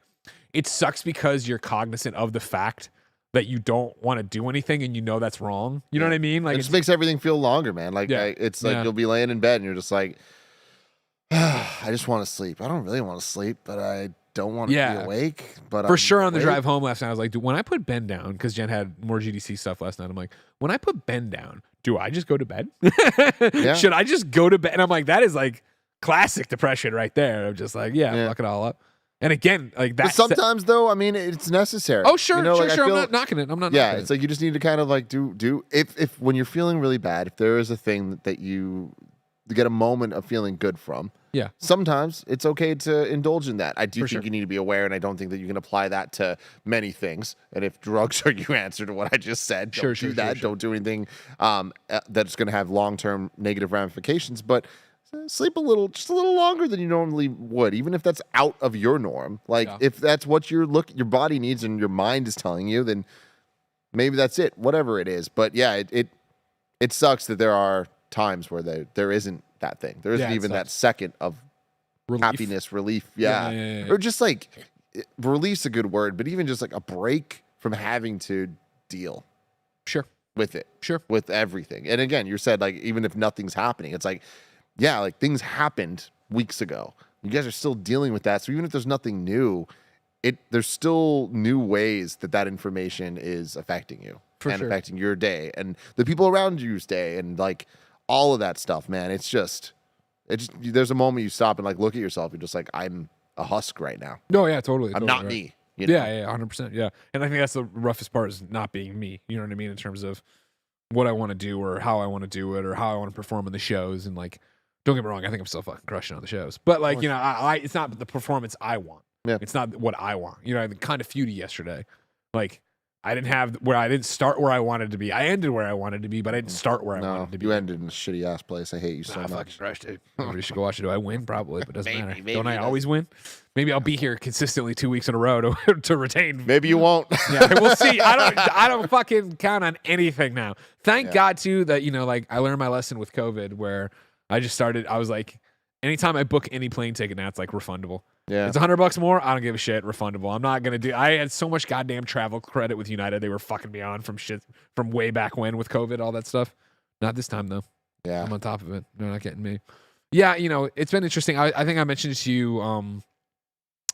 it sucks because you're cognizant of the fact that you don't want to do anything and you know that's wrong. You know what I mean? Like it just makes everything feel longer, man. Like it's like you'll be laying in bed and you're just like, I just want to sleep. I don't really want to sleep, but I don't want to be awake. But for sure on the drive home last night, I was like, dude, when I put Ben down, because Jen had more GDC stuff last night, I'm like, when I put Ben down, do I just go to bed? Should I just go to bed? And I'm like, that is like classic depression right there. I'm just like, fuck it all up. And again, like that. But sometimes though, I mean, it's necessary. Oh, sure, you know, sure. like, I'm not knocking it. I'm not. Yeah, knocking it's like you just need to kind of like do if when you're feeling really bad, if there is a thing that you get a moment of feeling good from. Yeah. Sometimes it's okay to indulge in that. I do For think sure. you need to be aware, and I don't think that you can apply that to many things. And if drugs are your answer to what I just said, don't do that. Don't do anything that's going to have long-term negative ramifications. But sleep just a little longer than you normally would, even if that's out of your norm. Like if that's what your body needs and your mind is telling you, then maybe that's it. Whatever it is. But yeah, it sucks that there are times where there isn't that thing. There isn't even that second of happiness, relief. Yeah. Or just like relief's a good word, but even just like a break from having to deal. Sure. With it. Sure. With everything. And again, you said like even if nothing's happening, it's like, yeah, like things happened weeks ago. You guys are still dealing with that. So even if there's nothing new, there's still new ways that information is affecting you affecting your day and the people around you's day and like all of that stuff, man. It's just there's a moment you stop and like look at yourself. You're just like, I'm a husk right now. No, yeah, totally. I'm not me. You know? Yeah, 100%. Yeah. And I think that's the roughest part is not being me. You know what I mean? In terms of what I want to do or how I want to do it or how I want to perform in the shows. And like, don't get me wrong, I think I'm still fucking crushing on the shows. But like, you know, I it's not the performance I want. Yeah. It's not what I want. You know, I kind of feuded yesterday. Like, I didn't start where I wanted to be. I ended where I wanted to be, but I didn't start where I wanted to be. You ended in a shitty ass place. I hate you so much. Fucking crushed it. Everybody should go watch it. Do I win? Probably, but it doesn't matter. Maybe Don't I always win? Maybe I'll be here consistently 2 weeks in a row to retain. Maybe you won't. Yeah, we'll see. I don't fucking count on anything now. Thank God too that, you know, like I learned my lesson with COVID where I was like, anytime I book any plane ticket now, it's like refundable. Yeah. It's $100 more. I don't give a shit. Refundable. I'm not going to do. I had so much goddamn travel credit with United. They were fucking me on from way back when with COVID, all that stuff. Not this time though. Yeah. I'm on top of it. They're not getting me. Yeah. You know, it's been interesting. I think I mentioned it to you,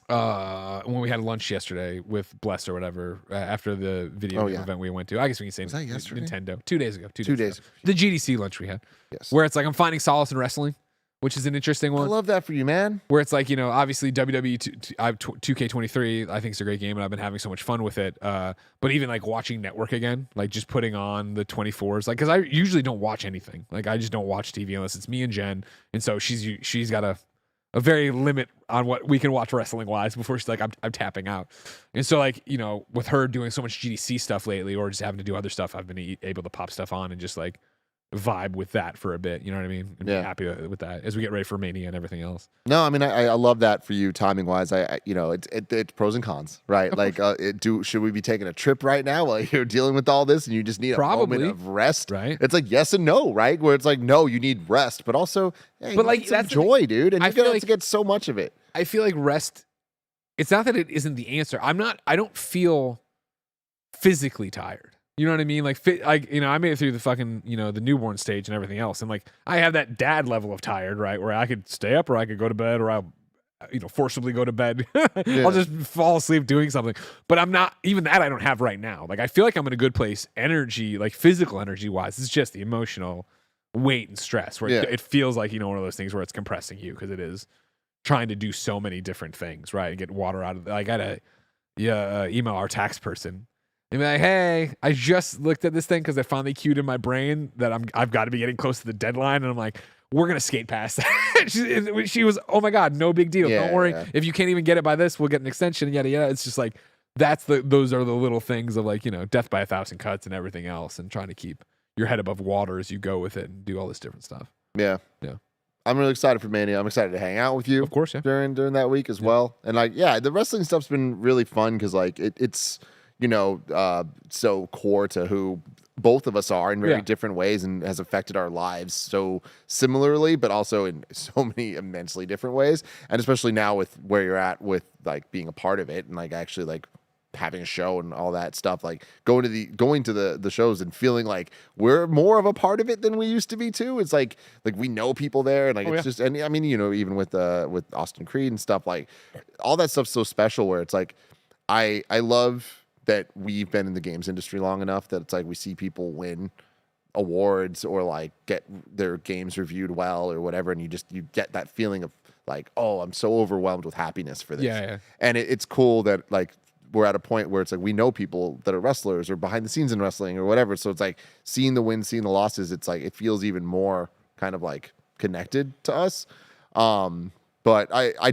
when we had lunch yesterday with Bless or whatever, after the video event we went to. I guess we can say was that yesterday? Nintendo. 2 days ago. 2 days ago. The GDC lunch we had. Yes. Where it's like I'm finding solace in wrestling, which is an interesting one. I love that for you, man. Where it's like, you know, obviously WWE 2K23, I think it's a great game and I've been having so much fun with it. But even like watching Network again, like just putting on the 24s, like, because I usually don't watch anything. Like I just don't watch TV unless it's me and Jen. And so she's got a very limit on what we can watch wrestling wise before she's like, I'm tapping out. And so like, you know, with her doing so much GDC stuff lately or just having to do other stuff, I've been able to pop stuff on and just like vibe with that for a bit, you know what I mean? And be happy with that as we get ready for Mania and everything else. No, I mean I love that for you timing wise. I you know it's pros and cons, right? Like should we be taking a trip right now while you're dealing with all this and you just need a moment of rest? Right? It's like yes and no, right? Where it's like no, you need rest, but also but like that's joy, dude, and you're gonna get so much of it. I feel like rest. It's not that it isn't the answer. I don't feel physically tired. You know what I mean? Like, you know, I made it through the fucking, you know, the newborn stage and everything else. And like, I have that dad level of tired, right? Where I could stay up or I could go to bed or I'll, you know, forcibly go to bed. I'll just fall asleep doing something. But I'm not, even that I don't have right now. Like, I feel like I'm in a good place, energy, like physical energy wise. It's just the emotional weight and stress where it feels like, you know, one of those things where it's compressing you because it is trying to do so many different things, right? Get water out of I got to email our tax person. And be like, hey, I just looked at this thing because I finally queued in my brain that I've got to be getting close to the deadline. And I'm like, we're gonna skate past that. she was, oh my god, no big deal. Yeah, Don't worry. yeah. If you can't even get it by this, we'll get an extension. And yada yada. It's just like those are the little things of like, death by 1,000 cuts and everything else, and trying to keep your head above water as you go with it and do all this different stuff. Yeah. I'm really excited for Mania. I'm excited to hang out with you, of course, yeah. during that week as well. And like, the wrestling stuff's been really fun because like it's so core to who both of us are in very different ways, and has affected our lives so similarly, but also in so many immensely different ways. And especially now with where you're at with like being a part of it and like actually like having a show and all that stuff, like going to the shows and feeling like we're more of a part of it than we used to be too. It's like we know people there, and like it's just, and I mean, even with Austin Creed and stuff, like all that stuff's so special where it's like I love that we've been in the games industry long enough that it's like we see people win awards or like get their games reviewed well or whatever, and you get that feeling of like, oh, I'm so overwhelmed with happiness for this. Yeah. And it's cool that like we're at a point where it's like we know people that are wrestlers or behind the scenes in wrestling or whatever. So it's like seeing the wins, seeing the losses, it's like it feels even more kind of like connected to us. But I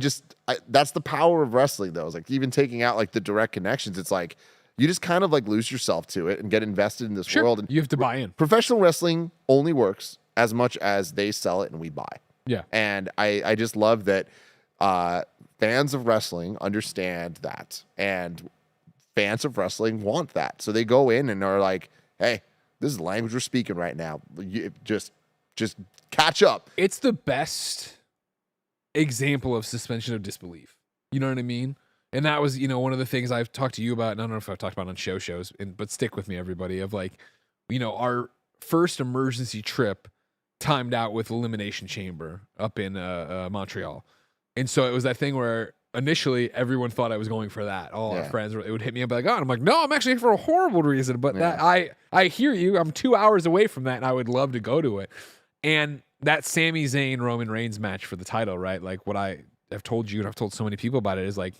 that's the power of wrestling though. It's like even taking out like the direct connections, it's like you just kind of like lose yourself to it and get invested in this world. And you have to buy in. Professional wrestling only works as much as they sell it and we buy. Yeah. And I just love that fans of wrestling understand that, and fans of wrestling want that. So they go in and are like, hey, this is the language we're speaking right now. Just catch up. It's the best example of suspension of disbelief. You know what I mean? And that was, one of the things I've talked to you about, and I don't know if I've talked about on shows, but stick with me, everybody, of like, our first emergency trip timed out with Elimination Chamber up in Montreal. And so it was that thing where initially everyone thought I was going for that. All our friends, it would hit me up like, oh, and I'm like, no, I'm actually here for a horrible reason. But that I hear you. I'm 2 hours away from that, and I would love to go to it. And that Sami Zayn Roman Reigns match for the title, right? Like what I have told you, and I've told so many people about it, is like,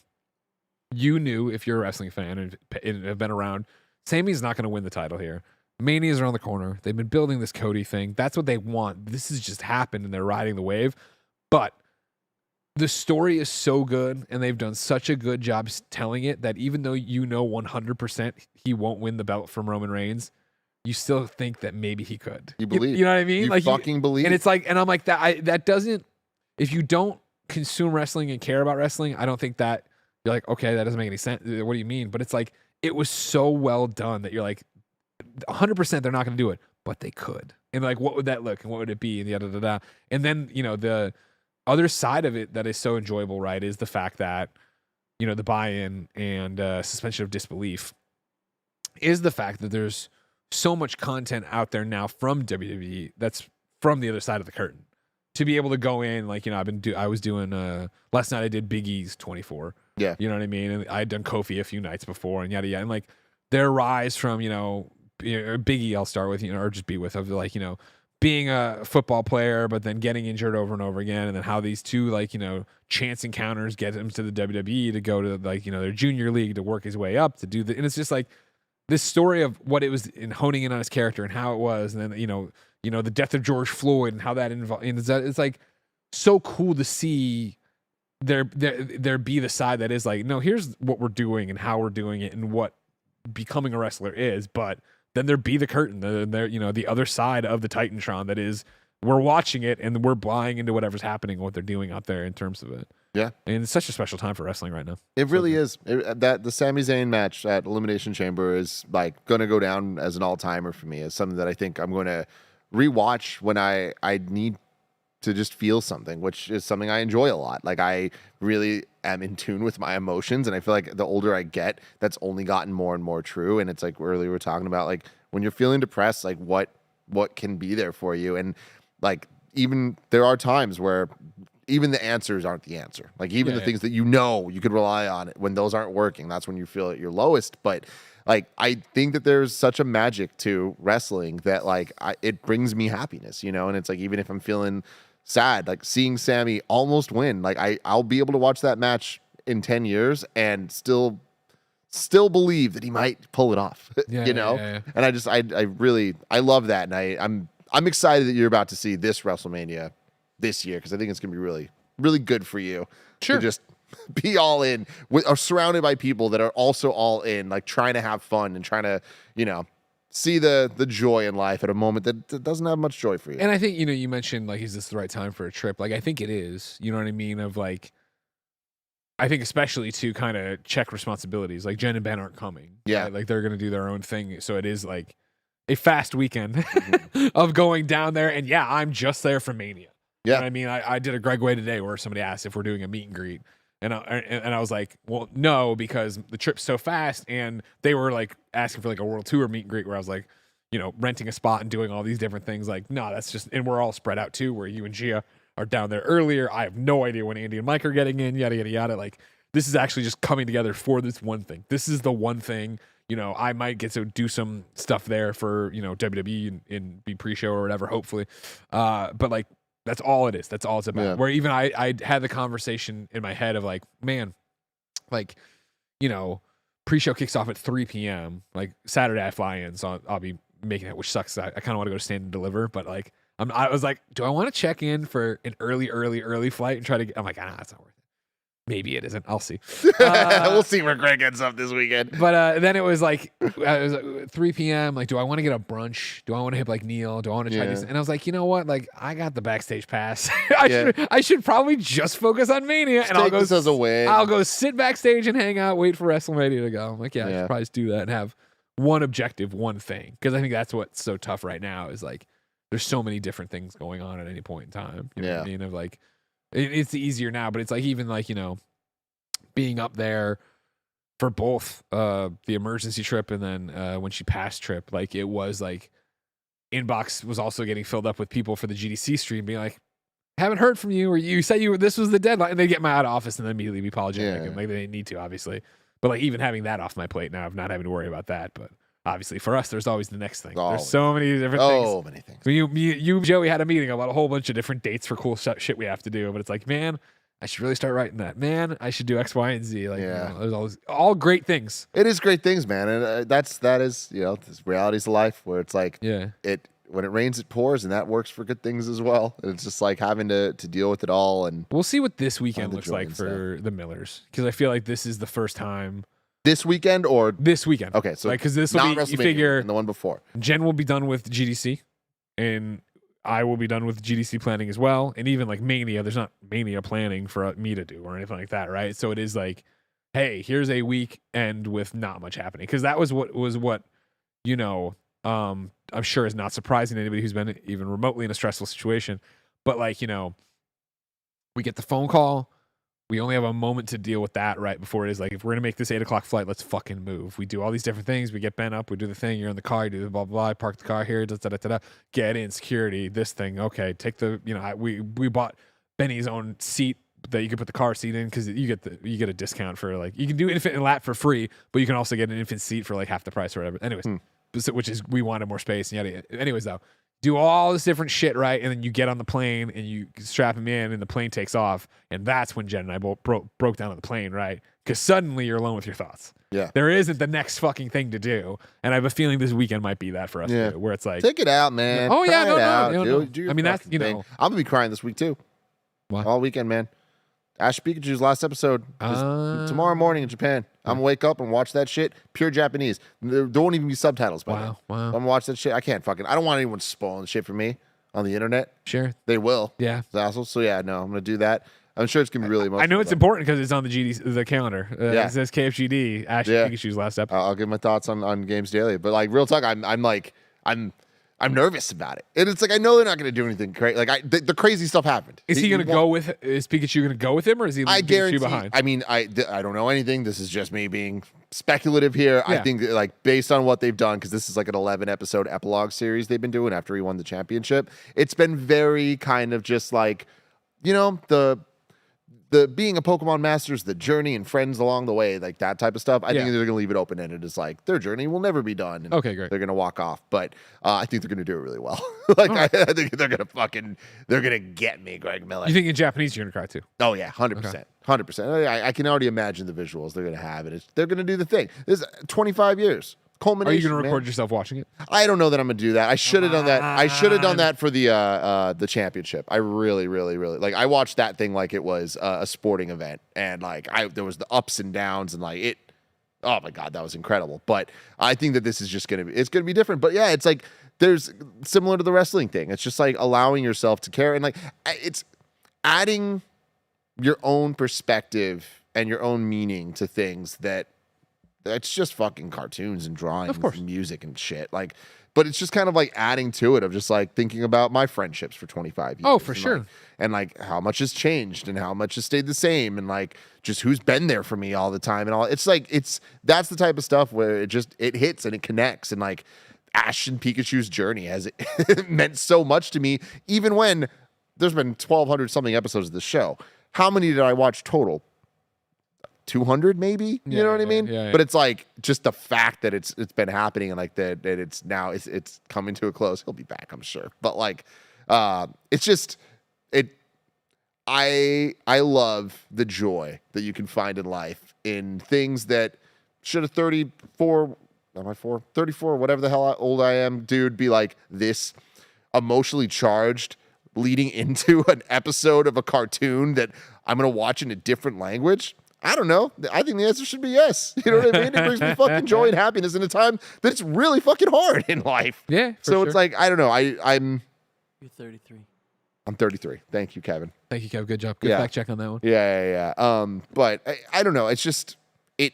you knew, if you're a wrestling fan and have been around, Sami's not going to win the title here. Mania's around the corner. They've been building this Cody thing. That's what they want. This has just happened, and they're riding the wave. But the story is so good, and they've done such a good job telling it, that even though 100% he won't win the belt from Roman Reigns, you still think that maybe he could. You believe. You know what I mean? You like fucking believe. And it's like, and I'm like, that doesn't, if you don't consume wrestling and care about wrestling, I don't think that, you're like, okay, that doesn't make any sense. What do you mean? But it's like, it was so well done that you're like, 100% they're not going to do it, but they could. And like, what would that look? And what would it be? And da-da-da-da. And then, the other side of it that is so enjoyable, right, is the fact that, the buy-in and suspension of disbelief is the fact that there's so much content out there now from WWE that's from the other side of the curtain. To be able to go in, like, I was doing, last night I did Big E's 24. Yeah. You know what I mean? And I had done Kofi a few nights before and yada yada. And like their rise from, Big E I'll start with, or just be with, of like, being a football player, but then getting injured over and over again. And then how these two, like, chance encounters get him to the WWE to go to like, their junior league to work his way up to do and it's just like this story of what it was in honing in on his character and how it was. And then, the death of George Floyd and how that involved. It's like so cool to see there be the side that is like, no, here's what we're doing and how we're doing it and what becoming a wrestler is. But then there be the curtain, the other side of the Titantron that is, we're watching it and we're buying into whatever's happening and what they're doing out there in terms of it. Yeah. And it's such a special time for wrestling right now. It really is. That the Sami Zayn match at Elimination Chamber is like going to go down as an all-timer for me. It's something that I think I'm going to rewatch when I need to just feel something, which is something I enjoy a lot. Like I really am in tune with my emotions, and I feel like the older I get, that's only gotten more and more true. And it's like earlier we were talking about, like when you're feeling depressed, like what can be there for you, and like even there are times where even the answers aren't the answer. Like even the things that you could rely on, when those aren't working, that's when you feel at your lowest. But like I think that there's such a magic to wrestling that like it brings me happiness, and it's like even if I'm feeling sad, like seeing Sami almost win, like I'll be able to watch that match in 10 years and still believe that he might pull it off. And I really love that, and I'm excited that you're about to see this WrestleMania this year because I think it's going to be really, really good for you Sure. to just be all in, or surrounded by people that are also all in, like trying to have fun and trying to, see the joy in life at a moment that doesn't have much joy for you. And I think, you mentioned like, is this the right time for a trip? Like, I think it is, you know what I mean? Of like, I think especially to kind of check responsibilities. Like Jen and Ben aren't coming. Yeah. Right? Like they're going to do their own thing. So it is like a fast weekend of going down there. And yeah, I'm just there for Mania. Yeah. You know what I mean? I did a Greg Way today where somebody asked if we're doing a meet and greet. And I was like, well, no, because the trip's so fast. And they were like asking for like a world tour meet and greet where I was like, renting a spot and doing all these different things. Like, no, that's just, and we're all spread out too, where you and Gia are down there earlier. I have no idea when Andy and Mike are getting in, yada, yada, yada. Like, this is actually just coming together for this one thing. This is the one thing, I might get to do some stuff there for, WWE and be pre-show or whatever, hopefully. But like, that's all it is. That's all it's about. Yeah. Where even I had the conversation in my head of like, man, like, pre-show kicks off at 3 p.m. Like Saturday I fly in, so I'll be making it, which sucks. I kind of want to go to Stand and Deliver, but like, I was like, do I want to check in for an early flight and try to I'm like, that's not worth it. Maybe it isn't. I'll see. We'll see where Greg ends up this weekend. But then it was like 3 p.m. Like, do I want to get a brunch? Do I want to hit like Neil? Do I want to try this? And I was like, you know what? Like, I got the backstage pass. I should probably just focus on Mania, and I'll go this as a win. I'll go sit backstage and hang out, wait for WrestleMania to go. I'm like, I should probably just do that and have one objective, one thing, because I think that's what's so tough right now is like there's so many different things going on at any point in time. You know what I mean? Of like, it's easier now, but it's like even like, being up there for both the emergency trip and then when she passed trip, like it was like inbox was also getting filled up with people for the GDC stream being like, haven't heard from you, or you said this was the deadline, and they get my out of office and then immediately be apologetic and like they didn't need to, obviously. But like even having that off my plate now of not having to worry about that. But obviously for us, there's always the next thing. There's so many different things. So many things. So you, Joey, had a meeting about a whole bunch of different dates for cool shit we have to do. But it's like, man, I should really start writing that. Man, I should do X, Y, and Z. Like, there's all great things. It is great things, man. And that is, this reality's of life where it's like, when it rains, it pours, and that works for good things as well. And it's just like having to deal with it all. And we'll see what this weekend looks like for the Millers, because I feel like this is the first time. This weekend or this weekend? Okay, so because this will be, you figure, and the one before. Jen will be done with GDC, and I will be done with GDC planning as well. And even like Mania, there's not Mania planning for me to do or anything like that, right? So it is like, hey, here's a weekend with not much happening, because that was what I'm sure is not surprising to anybody who's been even remotely in a stressful situation. But like, we get the phone call. We only have a moment to deal with that right before it is like, if we're going to make this 8 o'clock flight, let's fucking move. We do all these different things. We get Ben up. We do the thing. You're in the car. You do the blah, blah, blah. Park the car here. Get in. Security. This thing. Okay. Take the, we bought Benny's own seat that you can put the car seat in, because you get a discount for like, you can do infant and lap for free, but you can also get an infant seat for like half the price or whatever. Anyways, which is, we wanted more space. And yada. Anyways, though, do all this different shit, right? And then you get on the plane and you strap him in and the plane takes off. And that's when Jen and I both broke down on the plane, right? Because suddenly you're alone with your thoughts. Yeah. There isn't the next fucking thing to do. And I have a feeling this weekend might be that for us, too, where it's like, take it out, man. Oh, yeah, no. I mean, that's, I'm going to be crying this week, too. What? All weekend, man. Ash Pikachu's last episode is tomorrow morning in Japan. I'm gonna wake up and watch that shit. Pure Japanese. There won't even be subtitles by now. Wow. I'm gonna watch that shit. I don't want anyone spoiling shit for me on the internet. Sure. They will. Yeah. Assholes. So yeah, no, I'm gonna do that. I'm sure it's gonna be really emotional. I know it's important because it's on the calendar. It says KFGD, Ash Pikachu's last episode. I'll give my thoughts on Games Daily. But like real talk, I'm nervous about it. And it's like, I know they're not going to do anything crazy. Like, the crazy stuff happened. Is he going to go with, is Pikachu going to go with him, or is he leaving Pikachu behind? I mean, I don't know anything. This is just me being speculative here. Yeah. I think that, like, based on what they've done, because this is like an 11-episode epilogue series they've been doing after he won the championship, it's been very kind of just like, the being a Pokemon Masters, the journey and friends along the way, like that type of stuff. I think they're going to leave it open-ended. It's like their journey will never be done. And okay, great. They're going to walk off, but I think they're going to do it really well. I think they're going to get me, Greg Miller. You think in Japanese you're going to cry too? Oh yeah, 100%, 100%. I can already imagine the visuals they're going to have, and they're going to do the thing. This is 25 years. culmination. Are you going to record man. yourself watching it? I don't know that I'm going to do that. I should have done that. I should have done that for the championship. I really, really, really like. I watched that thing like it was a sporting event, and like there was the ups and downs, and like it. Oh my God, that was incredible. But I think that this is just going to be. It's going to be different. But yeah, it's like there's similar to the wrestling thing. It's just like allowing yourself to care, and like it's adding your own perspective and your own meaning to things that. It's just fucking cartoons and drawings and music and shit. Like, but it's just kind of like adding to it of just like thinking about my friendships for 25 years. Oh, for sure. And like how much has changed and how much has stayed the same and like just who's been there for me all the time and all. It's like that's the type of stuff where it hits and it connects and like Ash and Pikachu's journey has meant so much to me even when there's been 1,200 something episodes of the show. How many did I watch total? 200 maybe, you know what I mean? Yeah. But it's like just the fact that it's been happening and like that it's now it's coming to a close. He'll be back, I'm sure. But like it's just I love the joy that you can find in life in things that should a 34 whatever the hell old I am dude be like this emotionally charged leading into an episode of a cartoon that I'm going to watch in a different language. I don't know. I think the answer should be yes. You know what I mean? It brings me fucking joy and happiness in a time that it's really fucking hard in life. Yeah. So it's like, I don't know. I'm. You're 33. I'm 33. Thank you, Kevin. Thank you, Kev. Good job. Good fact check on that one. Yeah. But I don't know. It's just, it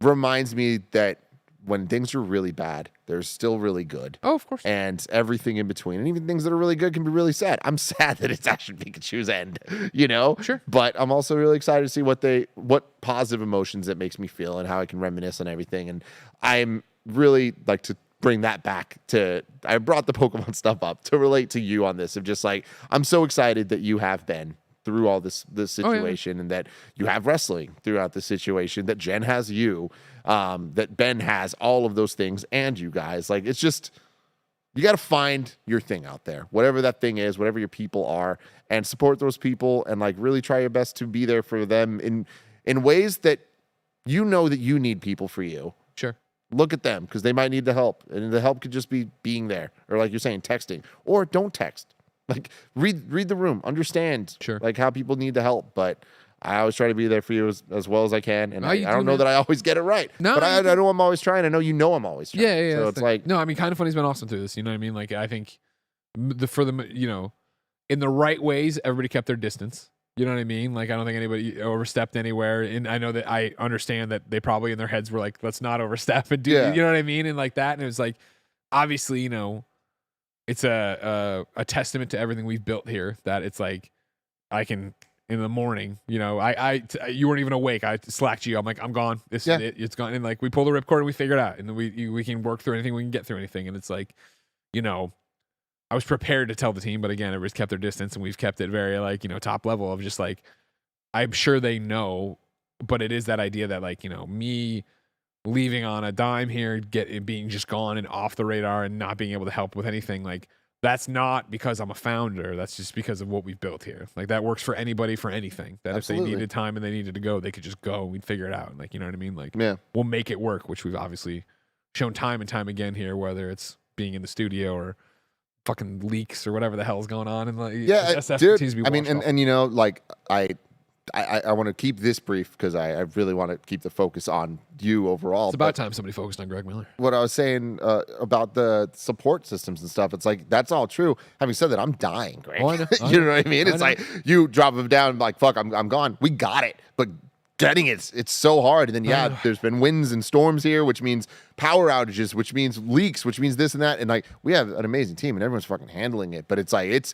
reminds me that when things are really bad, they're still really good. Oh, of course. And everything in between. And even things that are really good can be really sad. I'm sad that it's Ash and Pikachu's end, you know? Sure. But I'm also really excited to see what positive emotions it makes me feel and how I can reminisce on everything. And I'm really like to bring that back to, I brought the Pokemon stuff up to relate to you on this of just like, I'm so excited that you have been through all this situation and that you have wrestling throughout the situation, that Jen has you, that Ben has all of those things and you guys. Like, it's just, you got to find your thing out there, whatever that thing is, whatever your people are, and support those people and like really try your best to be there for them in ways that you know that you need people for you. Sure. Look at them because they might need the help, and the help could just be being there, or like you're saying, texting, or don't text. Like read the room, understand like how people need the help. But I always try to be there for you as well as I can. And I don't know that I always get it right. No, but I know I'm always trying. I know I'm always trying. Yeah. So it's like, no, I mean, KindaFunny's been awesome through this. You know what I mean? Like, I think for the in the right ways, everybody kept their distance. You know what I mean? Like, I don't think anybody overstepped anywhere. And I know that I understand that they probably in their heads were like, let's not overstep and do, you know what I mean? And like that. And it was like, obviously, it's a testament to everything we've built here that it's like, I can, in the morning, you weren't even awake. I slacked you. I'm like, I'm gone. It's gone. And like, we pull the ripcord and we figure it out. And then we can work through anything. We can get through anything. And it's like, I was prepared to tell the team, but again, everybody's kept their distance and we've kept it very like, top level of just like, I'm sure they know, but it is that idea that like, me leaving on a dime here, being just gone and off the radar and not being able to help with anything. Like, that's not because I'm a founder. That's just because of what we've built here. Like, that works for anybody for anything. That Absolutely. If they needed time and they needed to go, they could just go and we'd figure it out. Like, you know what I mean? Like, we'll make it work, which we've obviously shown time and time again here, whether it's being in the studio or fucking leaks or whatever the hell's going on. And like, dude, I mean, and like I want to keep this brief because I really want to keep the focus on you overall. It's about time somebody focused on Greg Miller. What I was saying about the support systems and stuff, it's like, that's all true. Having said that, I'm dying, Greg. Oh, I know. You know what I mean? It's like, you drop them down, like, fuck, I'm gone. We got it. But getting it's so hard. And then, there's been winds and storms here, which means power outages, which means leaks, which means this and that. And like, we have an amazing team and everyone's fucking handling it. But it's like,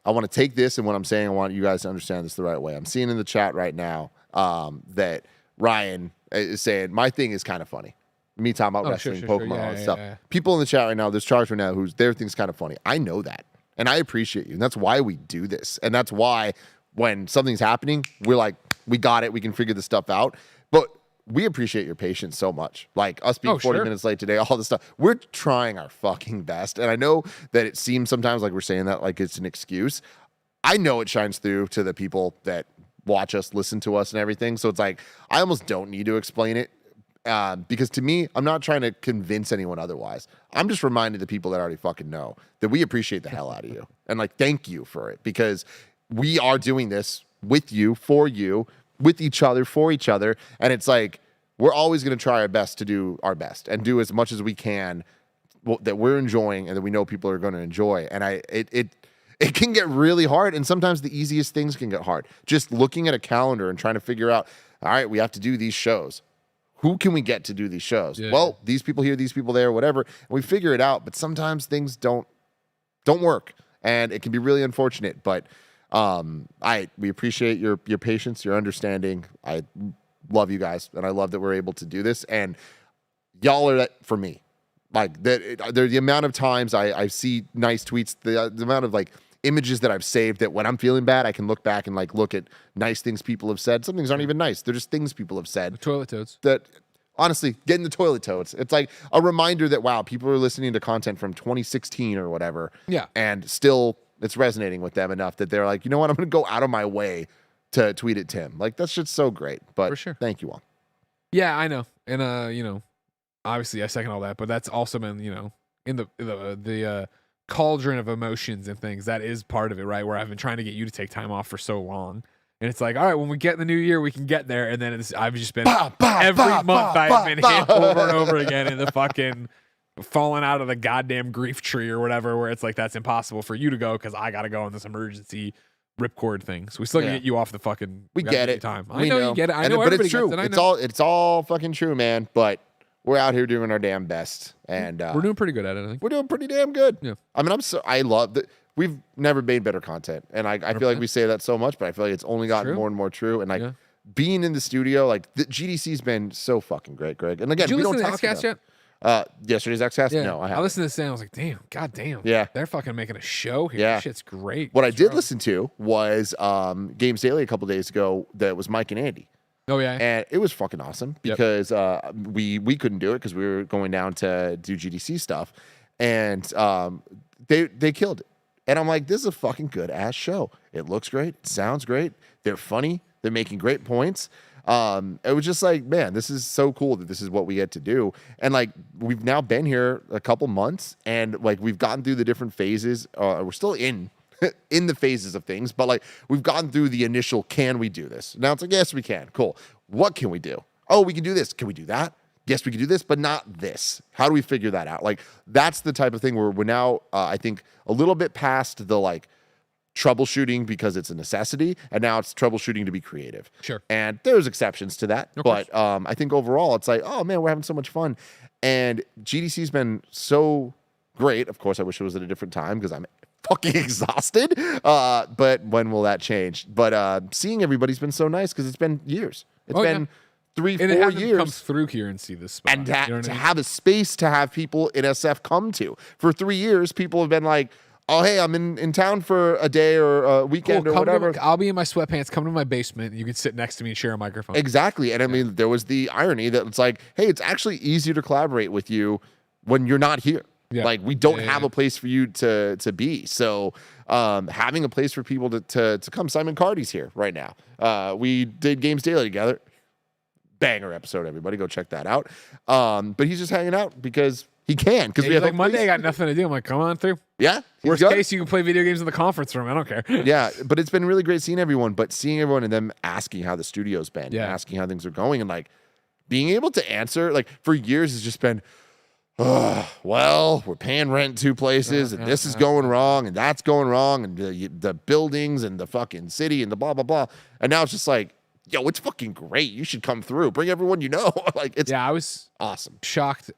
I want to take this, and what I'm saying, I want you guys to understand this the right way. I'm seeing in the chat right now that Ryan is saying, my thing is kind of funny. Me talking about wrestling, Pokemon, all that stuff. Yeah. People in the chat right now, there's Charles right now, their thing's kind of funny. I know that, and I appreciate you, and that's why we do this. And that's why when something's happening, we're like, we got it, we can figure this stuff out. But we appreciate your patience so much. Like, us being 40 minutes late today, all this stuff. We're trying our fucking best. And I know that it seems sometimes like we're saying that like it's an excuse. I know it shines through to the people that watch us, listen to us and everything. So it's like, I almost don't need to explain it Because to me, I'm not trying to convince anyone otherwise. I'm just reminding the people that already fucking know that we appreciate the hell out of you. And like, thank you for it, because we are doing this with you, for you, with each other, for each other. And it's like, we're always going to try our best to do our best and do as much as we can that we're enjoying and that we know people are going to enjoy. And it can get really hard. And sometimes the easiest things can get hard. Just looking at a calendar and trying to figure out, all right, we have to do these shows. Who can we get to do these shows? Yeah. Well, these people here, these people there, whatever. And we figure it out, but sometimes things don't work, and it can be really unfortunate. But we appreciate your patience, your understanding. I love you guys, and I love that we're able to do this. And y'all are that for me. Like that, the amount of times I see nice tweets, the amount of like images that I've saved that when I'm feeling bad, I can look back and like look at nice things people have said. Some things aren't even nice. They're just things people have said. The toilet toads. That honestly, getting the toilet toads. It's like a reminder that, wow, people are listening to content from 2016 or whatever. Yeah. And still it's resonating with them enough that they're like, you know what? I'm going to go out of my way to tweet at Tim. Like, that's just so great. But for sure. Thank you all. Yeah, I know. And, obviously I second all that, but that's also been, in the cauldron of emotions and things, that is part of it, right? Where I've been trying to get you to take time off for so long, and it's like, all right, when we get in the new year, we can get there. And then I've just been every month I've been hit over and over again in the fucking falling out of the goddamn grief tree or whatever, where it's like, that's impossible for you to go because I got to go on this emergency ripcord thing. So we still can get you off the fucking. We get it. Time. I know you get it. I know, but it's true. It's all fucking true, man. But we're out here doing our damn best, and we're doing pretty good at it. I think we're doing pretty damn good. Yeah. I mean, I love that we've never made better content, and I feel like we say that so much, but I feel like it's only gotten more and more true. And like being in the studio, like the GDC's been so fucking great, Greg. And again, did you we listen don't to talk XCast yet? Yesterday's XCast? Yeah. No, I haven't. I listened to this and I was like, damn, god damn. Yeah. They're fucking making a show here. Yeah. This shit's great. What I did listen to was Games Daily a couple days ago that was Mike and Andy. Oh, yeah. And it was fucking awesome because we couldn't do it because we were going down to do GDC stuff. And they killed it. And I'm like, this is a fucking good ass show. It looks great. It sounds great. They're funny. They're making great points. It was just like, man, this is so cool that this is what we get to do. And like, we've now been here a couple months, and like, we've gotten through the different phases. We're still in the phases of things, but like, we've gone through the initial, can we do this? Now it's like, yes, we can. Cool. What can we do? Oh, we can do this. Can we do that? Yes, we can do this, but not this. How do we figure that out? Like, that's the type of thing where we're now, I think, a little bit past the like troubleshooting because it's a necessity, and now it's troubleshooting to be creative. Sure. And there's exceptions to that, but I think overall it's like, oh man, we're having so much fun. And GDC's been so great. Of course, I wish it was at a different time because I'm fucking exhausted. But when will that change? But seeing everybody's been so nice because it's been years. It's been 3-4 years. Come through here and see this spot. And to have a space to have people in SF come to. For 3 years, people have been like, oh, hey, I'm in town for a day or a weekend or whatever. I'll be in my sweatpants. Come to my basement. You can sit next to me and share a microphone. Exactly. And I mean, there was the irony that it's like, hey, it's actually easier to collaborate with you when you're not here. Yeah. Like, we don't have a place for you to be. So having a place for people to come. Simon Cardy's here right now. We did Games Daily together. Banger episode, everybody. Go check that out. But he's just hanging out because he can. Because we have like, Monday, I got nothing to do. I'm like, come on through. Yeah. Worst case, you can play video games in the conference room. I don't care. Yeah. But it's been really great seeing everyone. But seeing everyone and them asking how the studio's been. Yeah. Asking how things are going. And like being able to answer, like for years, has just been, well, we're paying rent 2 places, and this is going wrong, and that's going wrong, and the buildings and the fucking city and the blah, blah, blah. And now it's just like, yo, it's fucking great. You should come through. Bring everyone you know. Like, it's I was awesome. Shocked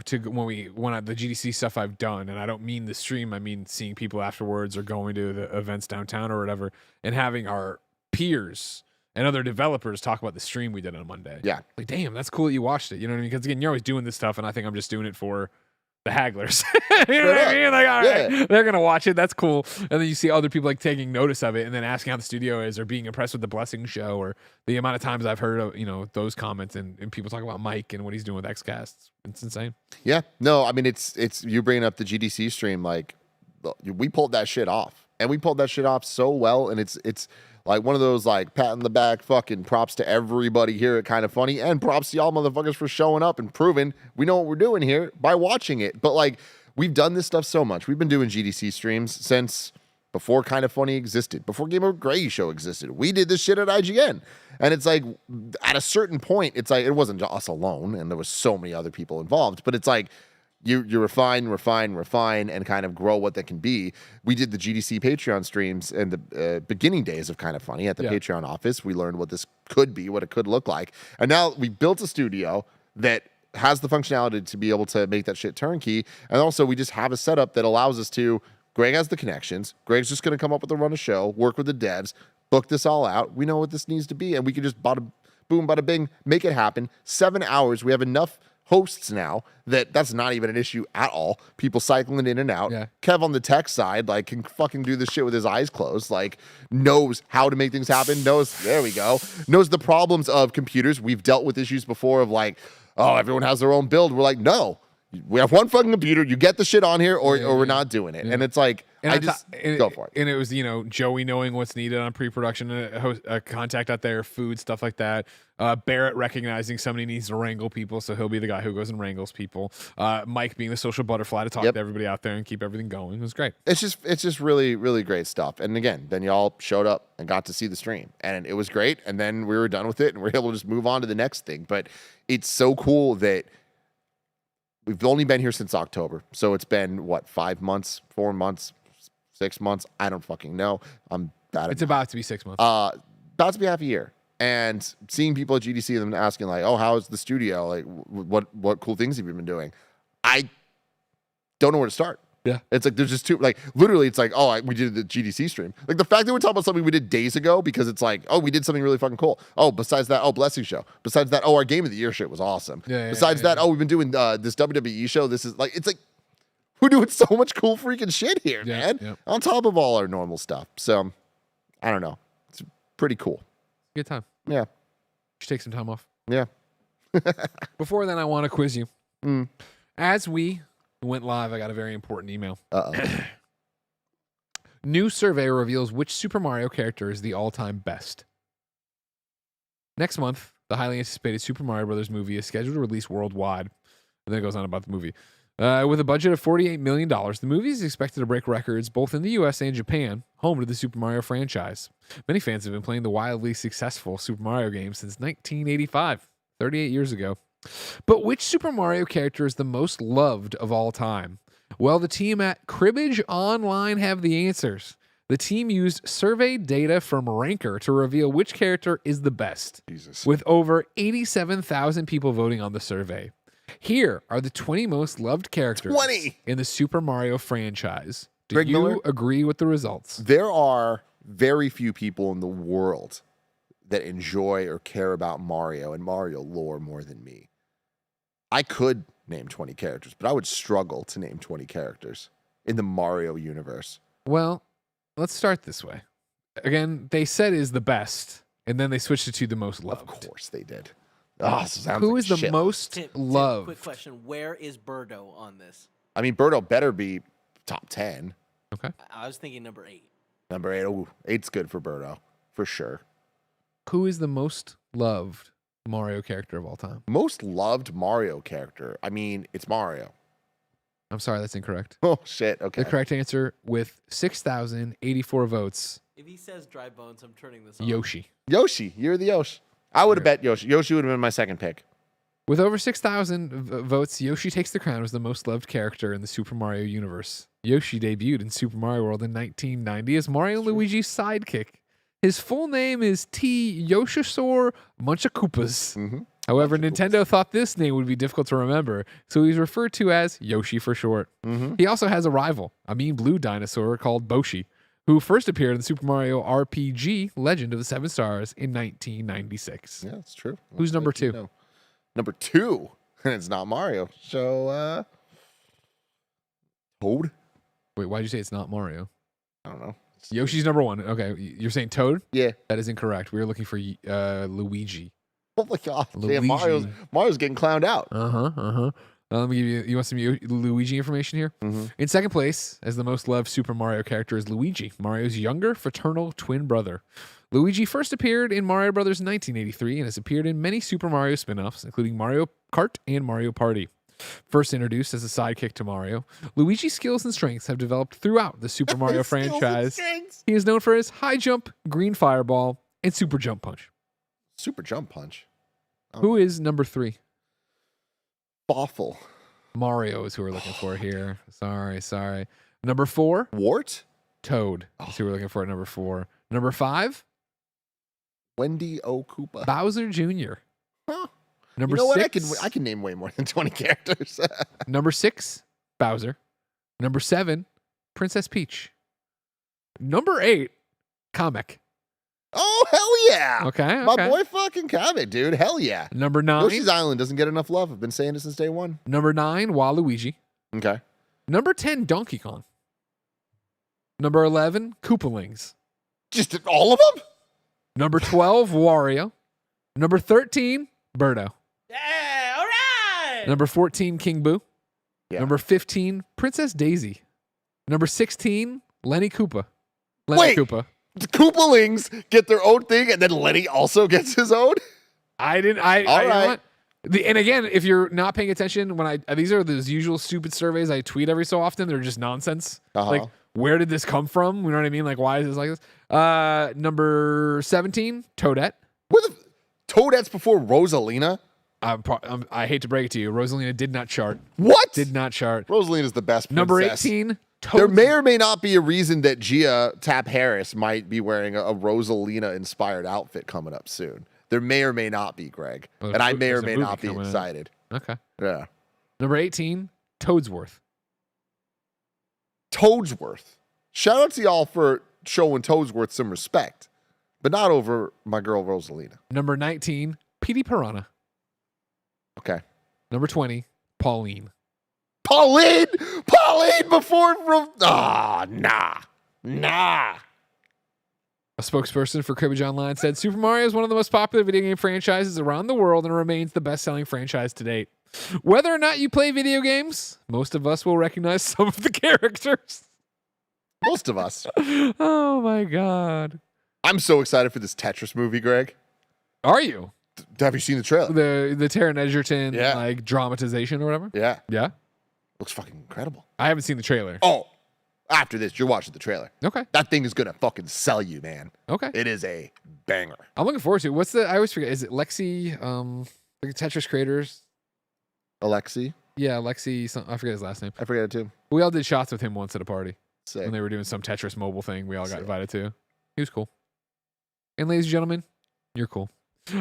to when the GDC stuff I've done, and I don't mean the stream, I mean seeing people afterwards or going to the events downtown or whatever, and having our peers and other developers talk about the stream we did on Monday. Yeah. Like, damn, that's cool that you watched it. You know what I mean? Because again, you're always doing this stuff, and I think I'm just doing it for the hagglers. You know what I mean? Like, all right, they're gonna watch it. That's cool. And then you see other people like taking notice of it and then asking how the studio is or being impressed with the Blessing show or the amount of times I've heard of, those comments and people talk about Mike and what he's doing with XCast. It's insane. Yeah. No, I mean, it's you bringing up the GDC stream. Like, we pulled that shit off, and we pulled that shit off so well. And it's Like one of those like pat in the back fucking props to everybody here at KindaFunny, and props to y'all motherfuckers for showing up and proving we know what we're doing here by watching it. But like we've done this stuff so much. We've been doing GDC streams since before KindaFunny existed, before Game Over Gray Show existed. We did this shit at IGN. And it's like at a certain point, it's like it wasn't us alone, and there was so many other people involved, but it's like you refine, and kind of grow what that can be. We did the GDC Patreon streams in the beginning days of KindaFunny at the Patreon office. We learned what this could be, what it could look like. And now we built a studio that has the functionality to be able to make that shit turnkey. And also we just have a setup that allows us to, Greg has the connections. Greg's just going to come up with a run of show, work with the devs, book this all out. We know what this needs to be, and we can just boom, bada bing, make it happen. 7 hours. We have enough hosts now that's not even an issue at all. People cycling in and out. Yeah. Kev on the tech side, like, can fucking do this shit with his eyes closed. Like, knows how to make things happen. Knows the problems of computers. We've dealt with issues before of like, oh, everyone has their own build. We're like, no. We have one fucking computer. You get the shit on here, or we're not doing it. Yeah. And it's like, go for it. And it was, Joey knowing what's needed on pre-production, a contact out there, food, stuff like that. Barrett recognizing somebody needs to wrangle people, so he'll be the guy who goes and wrangles people. Mike being the social butterfly to talk to everybody out there and keep everything going. It was great. It's just really, really great stuff. And again, then y'all showed up and got to see the stream, and it was great. And then we were done with it, and we were able to just move on to the next thing. But it's so cool that we've only been here since October. So it's been, what, 5 months, 4 months, 6 months? I don't fucking know. I'm bad at It's about to be 6 months. About to be half a year. And seeing people at GDC, them asking like, oh, how's the studio? Like, what cool things have you been doing? I don't know where to start. Yeah. It's like, there's just two, like, literally, it's like, oh, we did the GDC stream. Like, the fact that we're talking about something we did days ago because it's like, oh, we did something really fucking cool. Oh, besides that, oh, Blessing Show. Besides that, oh, our Game of the Year shit was awesome. Besides that, oh, we've been doing this WWE show. This is like, it's like, we're doing so much cool freaking shit here, man. Yeah. On top of all our normal stuff. So, I don't know. It's pretty cool. Good time. Yeah. You should take some time off. Yeah. Before then, I want to quiz you. As we went live, I got a very important email. New survey reveals which Super Mario character is the all-time best. Next month, the highly anticipated Super Mario Bros. Movie is scheduled to release worldwide. And then it goes on about the movie. With a budget of $48 million, the movie is expected to break records both in the US and Japan, home to the Super Mario franchise. Many fans have been playing the wildly successful Super Mario game since 1985, 38 years ago. But which Super Mario character is the most loved of all time? Well, the team at Cribbage Online have the answers. The team used survey data from Ranker to reveal which character is the best, with over 87,000 people voting on the survey. Here are the 20 most loved characters in the Super Mario franchise. Do Greg you Miller, agree with the results? There are very few people in the world that enjoy or care about Mario and Mario lore more than me. I could name 20 characters, but I would struggle to name 20 characters in the Mario universe. Well, let's start this way. Again, they said is the best, and then they switched it to the most loved. Of course they did. Who is the most loved? Quick question. Where is Birdo on this? I mean, Birdo better be top 10. Okay. I was thinking number 8. Number 8. Ooh, 8's good for Birdo, for sure. Who is the most loved Mario character of all time? Most loved Mario character? I mean, it's Mario. I'm sorry, that's incorrect. Oh, shit. Okay. The correct answer, with 6,084 votes. If he says dry bones, I'm turning this on. Yoshi. Yoshi. You're the Yoshi. I would have bet Yoshi. Yoshi would have been my second pick. With over 6,000 votes, Yoshi takes the crown as the most loved character in the Super Mario universe. Yoshi debuted in Super Mario World in 1990 as Mario and Luigi's sidekick. His full name is T. Yoshisaur Munchakoopas. However, Nintendo thought this name would be difficult to remember, so he's referred to as Yoshi for short. He also has a rival, a mean blue dinosaur called Boshi, who first appeared in Super Mario RPG Legend of the Seven Stars in 1996. Yeah, that's true. Who's number 2? Number 2? And it's not Mario. So, Toad? Wait, why'd you say it's not Mario? I don't know. Yoshi's number 1. Okay, you're saying Toad? Yeah. That is incorrect. We were looking for Luigi. Oh my God. Luigi. Damn, Mario's getting clowned out. Let me give you. You want some Luigi information here? In second place, as the most loved Super Mario character, is Luigi, Mario's younger fraternal twin brother. Luigi first appeared in Mario Brothers in 1983 and has appeared in many Super Mario spin-offs, including Mario Kart and Mario Party. First introduced as a sidekick to Mario, Luigi's skills and strengths have developed throughout the Super Mario franchise. He is known for his high jump, green fireball, and super jump punch. Super jump punch. Who is number 3? Awful. Mario is who we're looking for here. Sorry. Number 4? Wart? Toad is who we're looking for at number 4. Number 5? Wendy O. Koopa. Bowser Jr. Huh. Number you know 6? What? I can name way more than 20 characters. Number 6, Bowser. Number 7, Princess Peach. Number 8, Kamek. Oh, hell yeah. Okay. My boy fucking Kamek, dude. Hell yeah. Number 9. Yoshi's Island doesn't get enough love. I've been saying it since day one. Number 9, Waluigi. Okay. Number 10, Donkey Kong. Number 11, Koopalings. Just all of them? Number 12, Wario. Number 13, Birdo. Yeah, all right. Number 14, King Boo. Yeah. Number 15, Princess Daisy. Number 16, Lenny Koopa. Wait. Koopa. The Koopalings get their own thing, and then Lenny also gets his own? I didn't. All you know right. what? And again, if you're not paying attention, when these are those usual stupid surveys I tweet every so often. They're just nonsense. Like, where did this come from? You know what I mean? Like, why is this like this? Number 17, Toadette. Toadette's before Rosalina? I hate to break it to you, Rosalina did not chart. What? Did not chart. Rosalina's the best princess. Number 18, There may or may not be a reason that Gia Tap Harris might be wearing a Rosalina-inspired outfit coming up soon. There may or may not be, Greg. Well, and I may or there's a may movie not be coming out. excited. Okay. Yeah. Number 18, Toadsworth. Toadsworth. Shout out to y'all for showing Toadsworth some respect, but not over my girl Rosalina. Number 19, Petey Piranha. Okay. Number 20, Pauline. Pauline before nah. A spokesperson for Cribbage Online said Super Mario is one of the most popular video game franchises around the world and remains the best-selling franchise to date. Whether or not you play video games, most of us will recognize some of the characters. Most of us. Oh my God. I'm so excited for this Tetris movie, Greg. Are you? Have you seen the trailer? The Taron Egerton Yeah. like dramatization or whatever? Yeah. Yeah. Looks fucking incredible. I haven't seen the trailer. Oh, after this, you're watching the trailer. Okay. That thing is going to fucking sell you, man. Okay. It is a banger. I'm looking forward to it. I always forget. Is it Lexi, the Tetris creators? Alexi? Yeah, Lexi, I forget his last name. I forget it too. We all did shots with him once at a party. Sick. When they were doing some Tetris mobile thing we all got Sick. invited to. He was cool. And ladies and gentlemen, you're cool.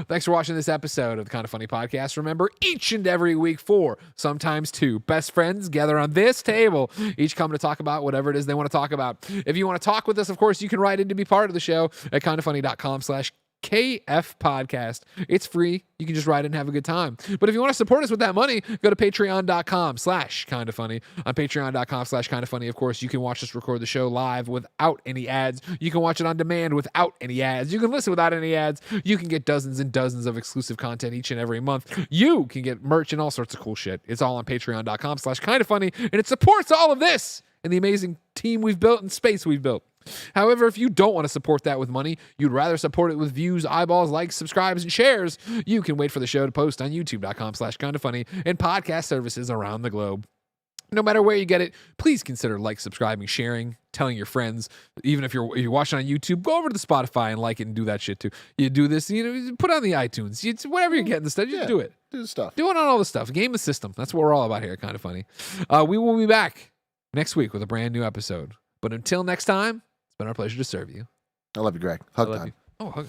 Thanks for watching this episode of the Kinda Funny podcast. Remember, each and every week, 4, sometimes 2 best friends gather on this table, each come to talk about whatever it is they want to talk about. If you want to talk with us, of course, you can write in to be part of the show at kindafunny.com/KF podcast. It's free. You can just write in and have a good time. But if you want to support us with that money, go to patreon.com/kindafunny. On patreon.com/kindafunny, of course, you can watch us record the show live without any ads. You can watch it on demand without any ads. You can listen without any ads. You can get dozens and dozens of exclusive content each and every month. You can get merch and all sorts of cool shit. It's all on patreon.com/kindafunny, and it supports all of this and the amazing team we've built and space we've built. However, if you don't want to support that with money, you'd rather support it with views, eyeballs, likes, subscribes, and shares, you can wait for the show to post on youtube.com/kindafunny and podcast services around the globe. No matter where you get it, please consider subscribing, sharing, telling your friends. Even if you're watching on YouTube, go over to the Spotify and like it and do that shit too. You do this, put it on the iTunes. Whatever you're getting the stuff, just do it. Do the stuff. Do it on all the stuff. Game the system. That's what we're all about here. Kinda Funny. We will be back next week with a brand new episode. But until next time, it's been our pleasure to serve you. I love you, Greg. Hug I love time. you. Oh, hug.